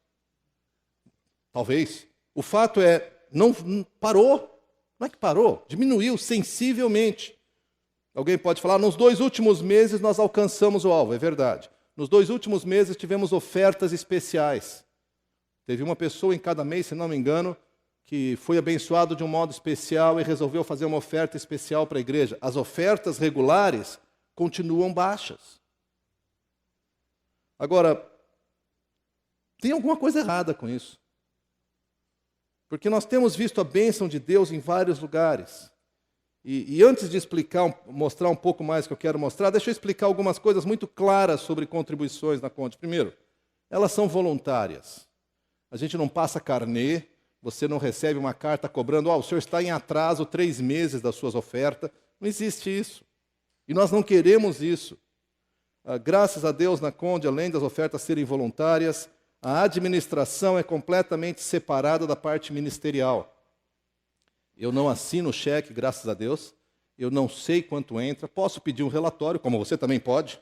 Talvez. O fato é, não parou. Não é que parou, diminuiu sensivelmente. Alguém pode falar, nos 2 últimos meses nós alcançamos o alvo, é verdade. Nos 2 últimos meses tivemos ofertas especiais. Teve uma pessoa em cada mês, se não me engano, que foi abençoado de um modo especial e resolveu fazer uma oferta especial para a igreja. As ofertas regulares continuam baixas. Agora, tem alguma coisa errada com isso. Porque nós temos visto a bênção de Deus em vários lugares. E antes de explicar, mostrar um pouco mais o que eu quero mostrar, deixa eu explicar algumas coisas muito claras sobre contribuições na Conde. Primeiro, elas são voluntárias. A gente não passa carnê, você não recebe uma carta cobrando, o senhor está em atraso 3 meses das suas ofertas. Não existe isso. E nós não queremos isso. Graças a Deus, na Conde, além das ofertas serem voluntárias, a administração é completamente separada da parte ministerial. Eu não assino cheque, graças a Deus. Eu não sei quanto entra. Posso pedir um relatório, como você também pode,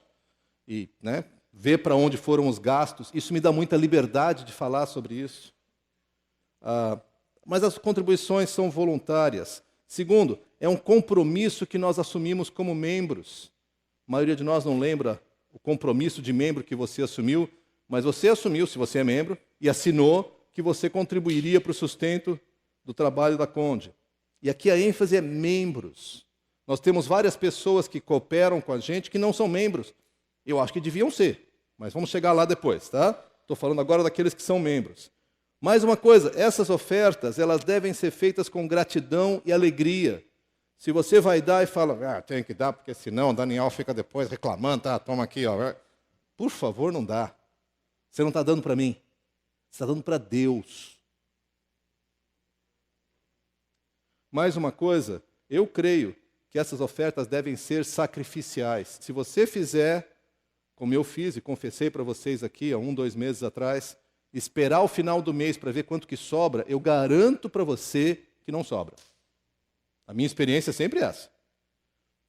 e ver para onde foram os gastos. Isso me dá muita liberdade de falar sobre isso. Mas as contribuições são voluntárias. Segundo, é um compromisso que nós assumimos como membros. A maioria de nós não lembra o compromisso de membro que você assumiu, mas você assumiu, se você é membro, e assinou que você contribuiria para o sustento do trabalho da Conde. E aqui a ênfase é membros. Nós temos várias pessoas que cooperam com a gente que não são membros. Eu acho que deviam ser, mas vamos chegar lá depois, tá? Estou falando agora daqueles que são membros. Mais uma coisa, essas ofertas, elas devem ser feitas com gratidão e alegria. Se você vai dar e fala, tem que dar, porque senão o Daniel fica depois reclamando, tá? Toma aqui, ó. Por favor, não dá. Você não está dando para mim, você está dando para Deus. Mais uma coisa, eu creio que essas ofertas devem ser sacrificiais. Se você fizer, como eu fiz e confessei para vocês aqui há 2 meses atrás, esperar o final do mês para ver quanto que sobra, eu garanto para você que não sobra. A minha experiência é sempre essa.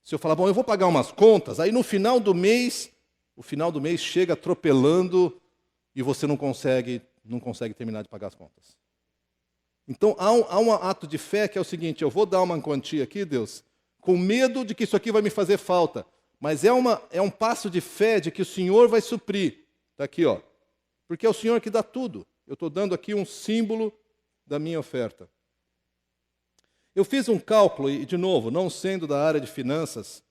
Se eu falar, eu vou pagar umas contas, aí no final do mês, o final do mês chega atropelando e você não consegue terminar de pagar as contas. Então, há um ato de fé que é o seguinte, eu vou dar uma quantia aqui, Deus, com medo de que isso aqui vai me fazer falta, mas é um passo de fé de que o Senhor vai suprir. Está aqui, ó. Porque é o Senhor que dá tudo. Eu estou dando aqui um símbolo da minha oferta. Eu fiz um cálculo, e de novo, não sendo da área de finanças,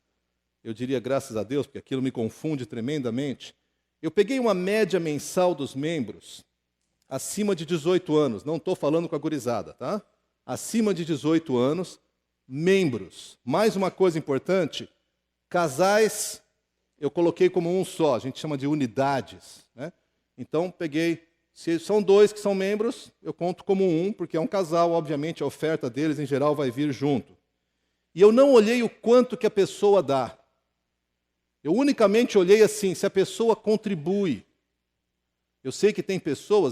eu diria graças a Deus, porque aquilo me confunde tremendamente. Eu peguei uma média mensal dos membros acima de 18 anos, não estou falando com a gurizada, tá? Acima de 18 anos, membros. Mais uma coisa importante, casais, eu coloquei como um só, a gente chama de unidades, né? Então, peguei, se são 2 que são membros, eu conto como um, porque é um casal, obviamente a oferta deles em geral vai vir junto. E eu não olhei o quanto que a pessoa dá. Eu unicamente olhei assim, se a pessoa contribui. Eu sei que tem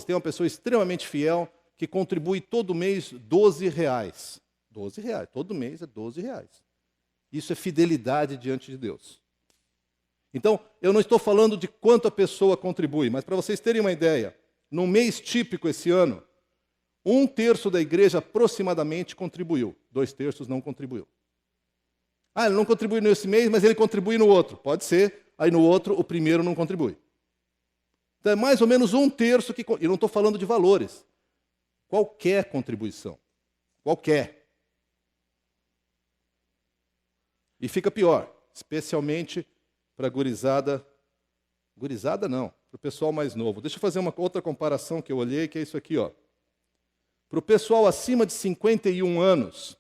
uma pessoa extremamente fiel que contribui todo mês R$12. R$12, todo mês é R$12. Isso é fidelidade diante de Deus. Então, eu não estou falando de quanto a pessoa contribui, mas para vocês terem uma ideia, no mês típico esse ano, 1/3 da igreja aproximadamente contribuiu, 2/3 não contribuiu. Ele não contribui nesse mês, mas ele contribui no outro. Pode ser, aí no outro o primeiro não contribui. Então é mais ou menos 1/3 que... E não estou falando de valores. Qualquer contribuição. Qualquer. E fica pior, especialmente para a gurizada. Gurizada não, para o pessoal mais novo. Deixa eu fazer uma outra comparação que eu olhei, que é isso aqui, ó. Para o pessoal acima de 51 anos,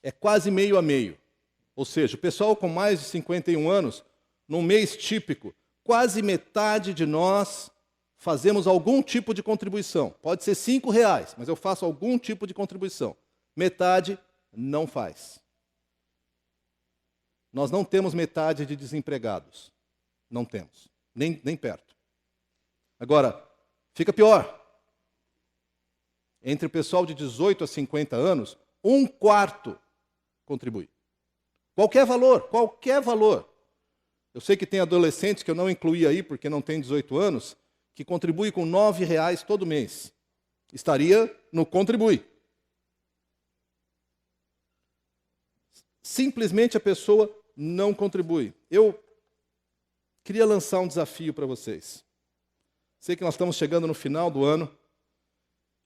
é quase meio a meio. Ou seja, o pessoal com mais de 51 anos, num mês típico, quase metade de nós fazemos algum tipo de contribuição. Pode ser R$5, mas eu faço algum tipo de contribuição. Metade não faz. Nós não temos metade de desempregados. Não temos. Nem perto. Agora, fica pior. Entre o pessoal de 18 a 50 anos, 1/4 contribui. Qualquer valor, qualquer valor. Eu sei que tem adolescentes que eu não incluí aí, porque não tem 18 anos, que contribuem com R$9 todo mês. Estaria no contribui. Simplesmente a pessoa não contribui. Eu queria lançar um desafio para vocês. Sei que nós estamos chegando no final do ano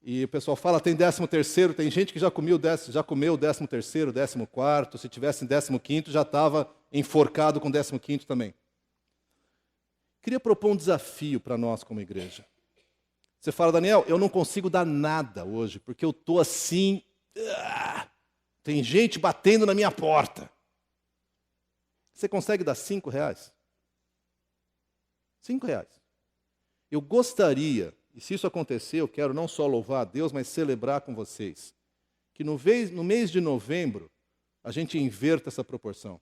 e o pessoal fala, tem 13º, tem gente que já comeu o 13º, 14º, se tivesse em 15º já estava enforcado com 15º também. Queria propor um desafio para nós como igreja. Você fala, Daniel, eu não consigo dar nada hoje, porque eu estou assim, tem gente batendo na minha porta. Você consegue dar R$5? R$5. Eu gostaria, e se isso acontecer, eu quero não só louvar a Deus, mas celebrar com vocês, que no mês de novembro, a gente inverta essa proporção.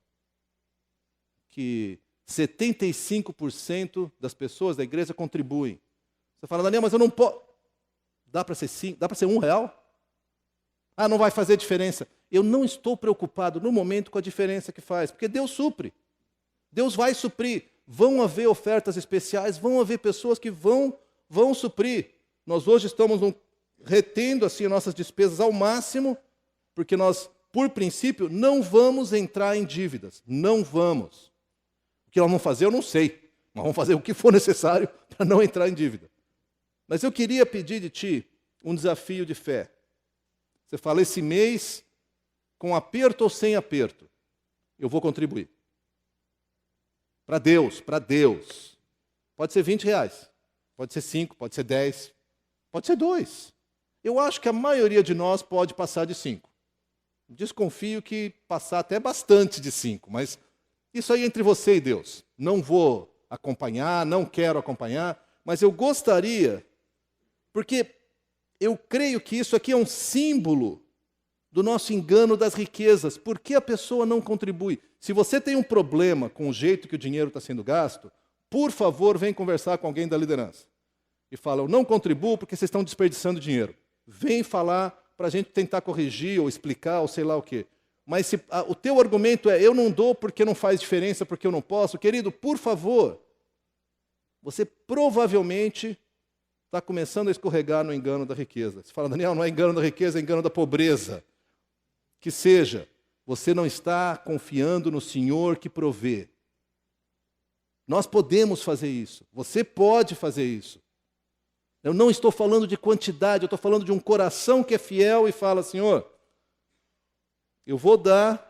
Que 75% das pessoas da igreja contribuem. Você fala, Daniel, mas eu não posso. Dá para ser 5? Dá para ser R$1? Ah, não vai fazer diferença. Eu não estou preocupado no momento com a diferença que faz, porque Deus supre. Deus vai suprir. Vão haver ofertas especiais, vão haver pessoas que vão suprir. Nós hoje estamos retendo assim nossas despesas ao máximo, porque nós, por princípio, não vamos entrar em dívidas. Não vamos. O que nós vamos fazer, eu não sei. Mas vamos fazer o que for necessário para não entrar em dívida. Mas eu queria pedir de ti um desafio de fé. Você fala, esse mês, com aperto ou sem aperto, eu vou contribuir. Para Deus. Pode ser R$20, pode ser 5, pode ser 10, pode ser 2. Eu acho que a maioria de nós pode passar de 5. Desconfio que passar até bastante de 5, mas isso aí é entre você e Deus. Não vou acompanhar, não quero acompanhar, mas eu gostaria, porque eu creio que isso aqui é um símbolo do nosso engano das riquezas. Por que a pessoa não contribui? Se você tem um problema com o jeito que o dinheiro está sendo gasto, por favor, vem conversar com alguém da liderança. E fala, eu não contribuo porque vocês estão desperdiçando dinheiro. Vem falar para a gente tentar corrigir ou explicar ou sei lá o quê. Mas se o teu argumento é, eu não dou porque não faz diferença, porque eu não posso, querido, por favor, você provavelmente está começando a escorregar no engano da riqueza. Você fala, Daniel, não é engano da riqueza, é engano da pobreza. Que seja, você não está confiando no Senhor que provê. Nós podemos fazer isso. Você pode fazer isso. Eu não estou falando de quantidade, eu estou falando de um coração que é fiel e fala, Senhor, eu vou dar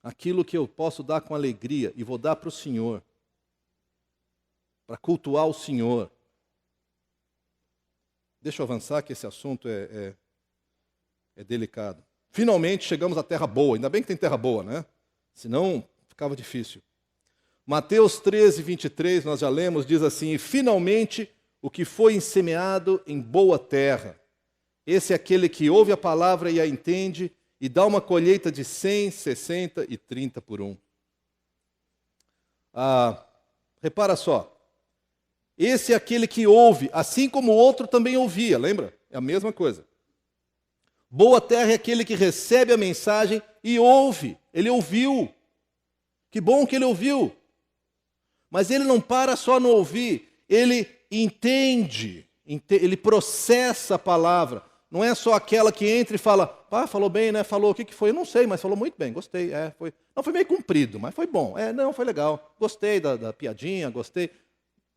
aquilo que eu posso dar com alegria e vou dar para o Senhor, para cultuar o Senhor. Deixa eu avançar que esse assunto é delicado. Finalmente chegamos à terra boa, ainda bem que tem terra boa, né? Senão ficava difícil. Mateus 13, 23, nós já lemos, diz assim, e finalmente o que foi semeado em boa terra, esse é aquele que ouve a palavra e a entende e dá uma colheita de 100, 60 e 30 por 1. Repara só, esse é aquele que ouve, assim como o outro também ouvia, lembra? É a mesma coisa. Boa terra é aquele que recebe a mensagem e ouve. Ele ouviu. Que bom que ele ouviu. Mas ele não para só no ouvir, ele entende, ele processa a palavra. Não é só aquela que entra e fala, falou bem, né? Falou, o que foi? Eu não sei, mas falou muito bem, gostei. Foi. Não, foi meio comprido, mas foi bom. Não, foi legal. Gostei da piadinha, gostei.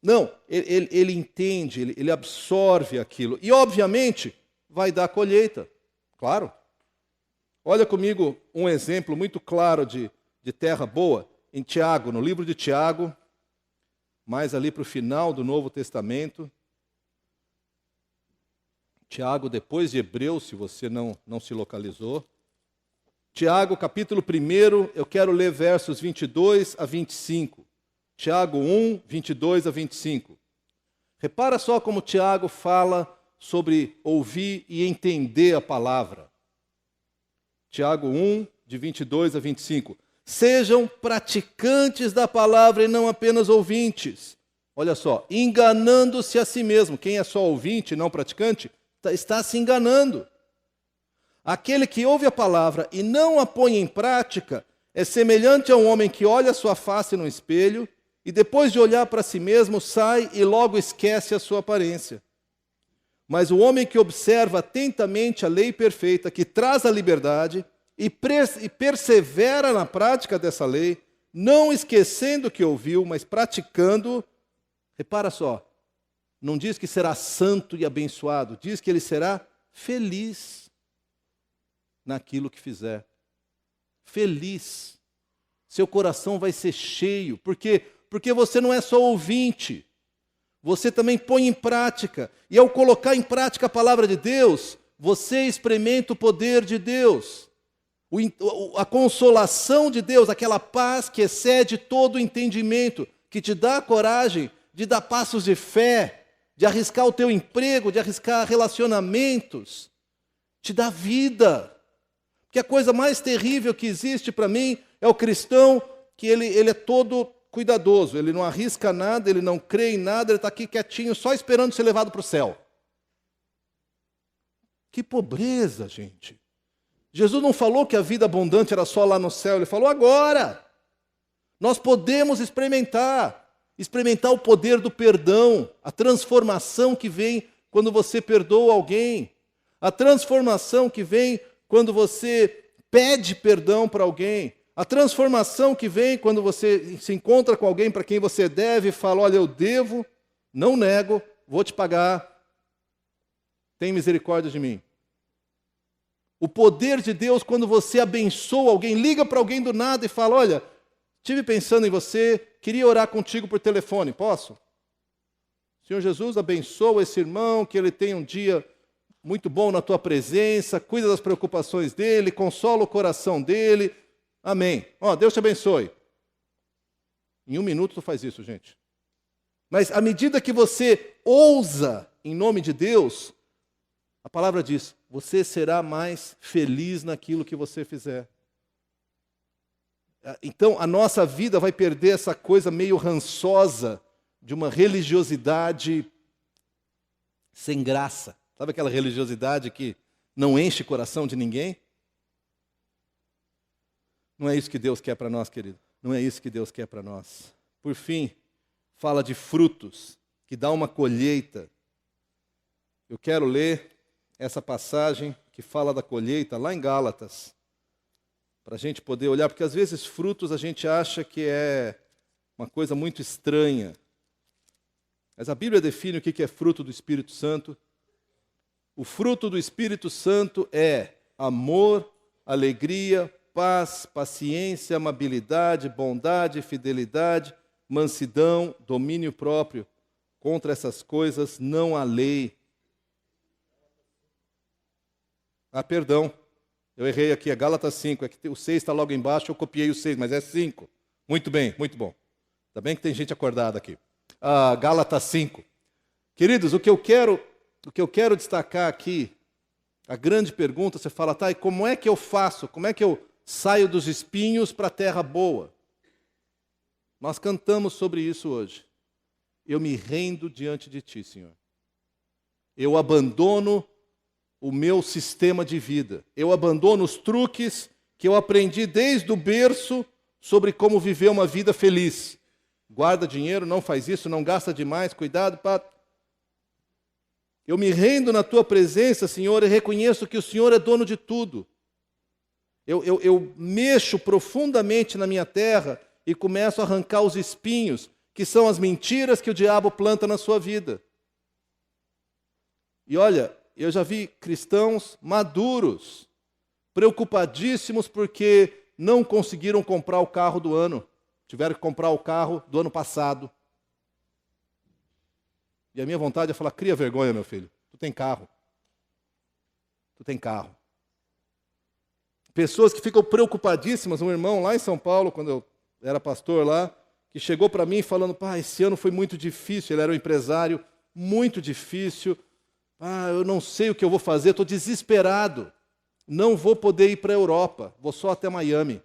Não, ele entende, ele absorve aquilo. E, obviamente, vai dar colheita. Claro. Olha comigo um exemplo muito claro de terra boa, em Tiago, no livro de Tiago, mais ali para o final do Novo Testamento. Tiago, depois de Hebreus, se você não se localizou. Tiago, capítulo 1, eu quero ler versos 22 a 25. Tiago 1, 22 a 25. Repara só como Tiago fala sobre ouvir e entender a palavra. Tiago 1, de 22 a 25. Sejam praticantes da palavra e não apenas ouvintes. Olha só, enganando-se a si mesmo. Quem é só ouvinte e não praticante, está se enganando. Aquele que ouve a palavra e não a põe em prática é semelhante a um homem que olha a sua face no espelho e depois de olhar para si mesmo sai e logo esquece a sua aparência. Mas o homem que observa atentamente a lei perfeita, que traz a liberdade, e persevera na prática dessa lei, não esquecendo o que ouviu, mas praticando, repara só, não diz que será santo e abençoado, diz que ele será feliz naquilo que fizer. Feliz. Seu coração vai ser cheio. Por quê? Porque você não é só ouvinte. Você também põe em prática. E ao colocar em prática a palavra de Deus, você experimenta o poder de Deus. A consolação de Deus, aquela paz que excede todo o entendimento, que te dá a coragem de dar passos de fé, de arriscar o teu emprego, de arriscar relacionamentos, te dá vida. Porque a coisa mais terrível que existe para mim é o cristão que ele é todo cuidadoso, ele não arrisca nada, ele não crê em nada, ele está aqui quietinho, só esperando ser levado para o céu. Que pobreza, gente. Jesus não falou que a vida abundante era só lá no céu, ele falou agora. Nós podemos experimentar o poder do perdão, a transformação que vem quando você perdoa alguém, a transformação que vem quando você pede perdão para alguém, a transformação que vem quando você se encontra com alguém para quem você deve e fala, olha, eu devo, não nego, vou te pagar, tem misericórdia de mim. O poder de Deus quando você abençoa alguém, liga para alguém do nada e fala, olha, estive pensando em você, queria orar contigo por telefone, posso? Senhor Jesus, abençoa esse irmão, que ele tenha um dia muito bom na tua presença, cuida das preocupações dele, consola o coração dele, amém. Deus te abençoe. Em 1 minuto tu faz isso, gente. Mas à medida que você ousa em nome de Deus, a palavra diz, você será mais feliz naquilo que você fizer. Então, a nossa vida vai perder essa coisa meio rançosa de uma religiosidade sem graça. Sabe aquela religiosidade que não enche o coração de ninguém? Não é isso que Deus quer para nós, querido. Não é isso que Deus quer para nós. Por fim, fala de frutos, que dá uma colheita. Eu quero ler essa passagem que fala da colheita lá em Gálatas, para a gente poder olhar, porque às vezes frutos a gente acha que é uma coisa muito estranha. Mas a Bíblia define o que é fruto do Espírito Santo. O fruto do Espírito Santo é amor, alegria, paz, paciência, amabilidade, bondade, fidelidade, mansidão, domínio próprio. Contra essas coisas não há lei. Perdão, eu errei aqui, é Gálatas 5, é que o 6 está logo embaixo, eu copiei o 6, mas é 5. Muito bem, muito bom. Ainda bem que tem gente acordada aqui. Gálatas 5. Queridos, o que eu quero destacar aqui, a grande pergunta, você fala, tá, e como é que eu faço? Como é que eu saio dos espinhos para a terra boa? Nós cantamos sobre isso hoje. Eu me rendo diante de ti, Senhor. Eu abandono o meu sistema de vida. Eu abandono os truques que eu aprendi desde o berço sobre como viver uma vida feliz. Guarda dinheiro, não faz isso, não gasta demais, cuidado. Eu me rendo na tua presença, Senhor, e reconheço que o Senhor é dono de tudo. Eu mexo profundamente na minha terra e começo a arrancar os espinhos, que são as mentiras que o diabo planta na sua vida. E olha, eu já vi cristãos maduros, preocupadíssimos porque não conseguiram comprar o carro do ano. Tiveram que comprar o carro do ano passado. E a minha vontade é falar, cria vergonha, meu filho. Tu tem carro. Tu tem carro. Pessoas que ficam preocupadíssimas. Um irmão lá em São Paulo, quando eu era pastor lá, que chegou para mim falando, esse ano foi muito difícil. Ele era um empresário, muito difícil. Eu não sei o que eu vou fazer, estou desesperado. Não vou poder ir para a Europa, vou só até Miami.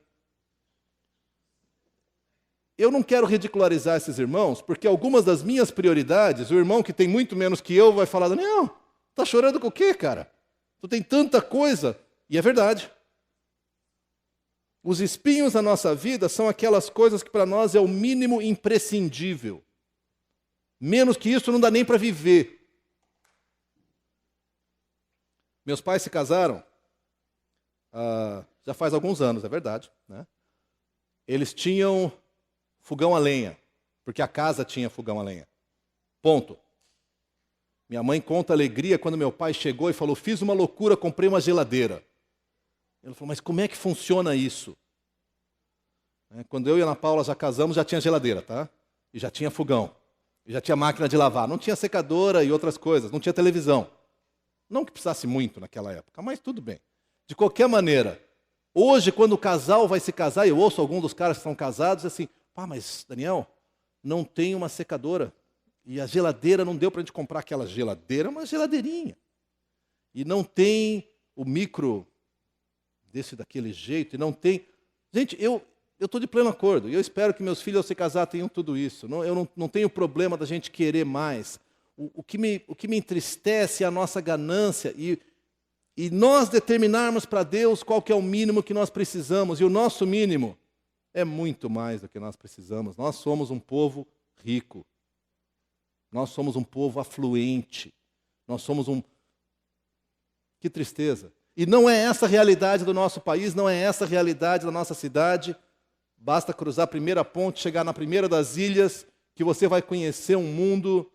Eu não quero ridicularizar esses irmãos, porque algumas das minhas prioridades, o irmão que tem muito menos que eu vai falar, não, está chorando com o quê, cara? Tu tem tanta coisa. E é verdade. Os espinhos na nossa vida são aquelas coisas que para nós é o mínimo imprescindível. Menos que isso não dá nem para viver. Meus pais se casaram já faz alguns anos, é verdade, né? Eles tinham fogão a lenha, porque a casa tinha fogão a lenha. Ponto. Minha mãe conta a alegria quando meu pai chegou e falou: fiz uma loucura, comprei uma geladeira. Ele falou: mas como é que funciona isso? Quando eu e a Ana Paula já casamos, já tinha geladeira, tá? E já tinha fogão, e já tinha máquina de lavar. Não tinha secadora e outras coisas, não tinha televisão. Não que precisasse muito naquela época, mas tudo bem. De qualquer maneira, hoje, quando o casal vai se casar, eu ouço alguns dos caras que estão casados assim: pá, mas Daniel, não tem uma secadora. E a geladeira não deu para a gente comprar aquela geladeira, uma geladeirinha. E não tem o micro desse daquele jeito, e não tem... Gente, eu estou de pleno acordo, e eu espero que meus filhos ao se casar tenham tudo isso. Eu não tenho problema da gente querer mais. O que me entristece é a nossa ganância e nós determinarmos para Deus qual que é o mínimo que nós precisamos. E o nosso mínimo é muito mais do que nós precisamos. Nós somos um povo rico. Nós somos um povo afluente. Nós somos um... Que tristeza. E não é essa a realidade do nosso país, não é essa a realidade da nossa cidade. Basta cruzar a primeira ponte, chegar na primeira das ilhas, que você vai conhecer um mundo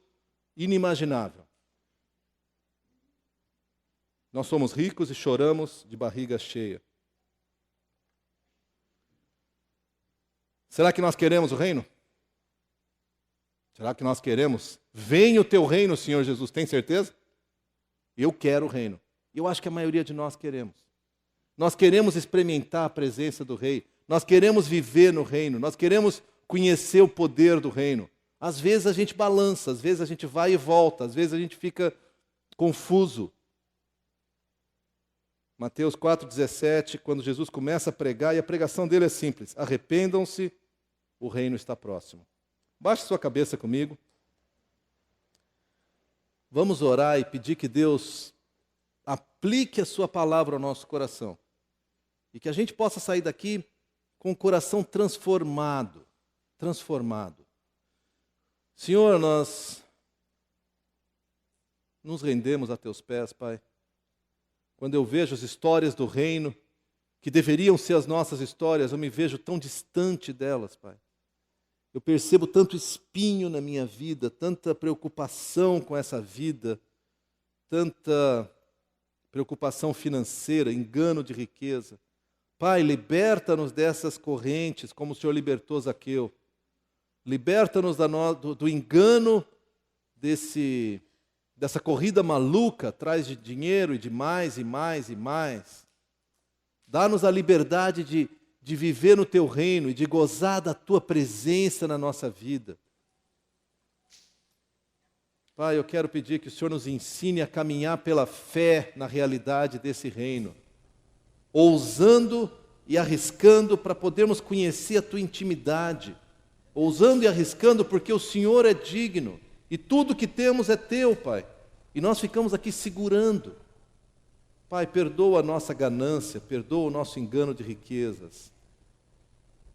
inimaginável. Nós somos ricos e choramos de barriga cheia. Será que nós queremos o reino? Será que nós queremos? Venha o teu reino, Senhor Jesus, tem certeza? Eu quero o reino. Eu acho que a maioria de nós queremos. Nós queremos experimentar a presença do Rei. Nós queremos viver no reino. Nós queremos conhecer o poder do reino. Às vezes a gente balança, às vezes a gente vai e volta, às vezes a gente fica confuso. Mateus 4,17, quando Jesus começa a pregar, e a pregação dele é simples: arrependam-se, o reino está próximo. Baixe sua cabeça comigo. Vamos orar e pedir que Deus aplique a sua palavra ao nosso coração. E que a gente possa sair daqui com o coração transformado. Transformado. Senhor, nós nos rendemos a teus pés, Pai. Quando eu vejo as histórias do reino, que deveriam ser as nossas histórias, eu me vejo tão distante delas, Pai. Eu percebo tanto espinho na minha vida, tanta preocupação com essa vida, tanta preocupação financeira, engano de riqueza. Pai, liberta-nos dessas correntes, como o Senhor libertou Zaqueu. Liberta-nos do engano dessa corrida maluca atrás de dinheiro e de mais e mais e mais. Dá-nos a liberdade de viver no Teu reino e de gozar da Tua presença na nossa vida. Pai, eu quero pedir que o Senhor nos ensine a caminhar pela fé na realidade desse reino, ousando e arriscando para podermos conhecer a Tua intimidade, ousando e arriscando porque o Senhor é digno e tudo que temos é Teu, Pai, e nós ficamos aqui segurando. Pai, perdoa a nossa ganância, perdoa o nosso engano de riquezas.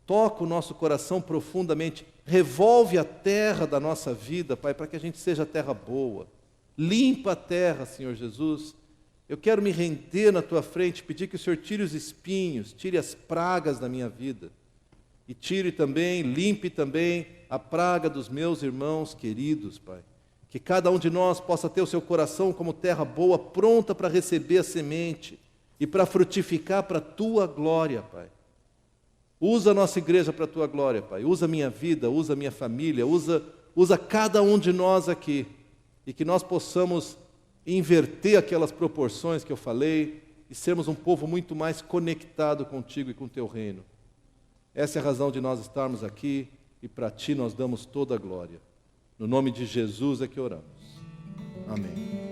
Toca o nosso coração profundamente, revolve a terra da nossa vida, Pai, para que a gente seja terra boa. Limpa a terra, Senhor Jesus. Eu quero me render na Tua frente, pedir que o Senhor tire os espinhos, tire as pragas da minha vida. E tire também, limpe também a praga dos meus irmãos queridos, Pai. Que cada um de nós possa ter o seu coração como terra boa, pronta para receber a semente e para frutificar para a Tua glória, Pai. Usa a nossa igreja para a Tua glória, Pai. Usa a minha vida, usa a minha família, usa cada um de nós aqui. E que nós possamos inverter aquelas proporções que eu falei e sermos um povo muito mais conectado contigo e com o Teu reino. Essa é a razão de nós estarmos aqui e para Ti nós damos toda a glória. No nome de Jesus é que oramos. Amém.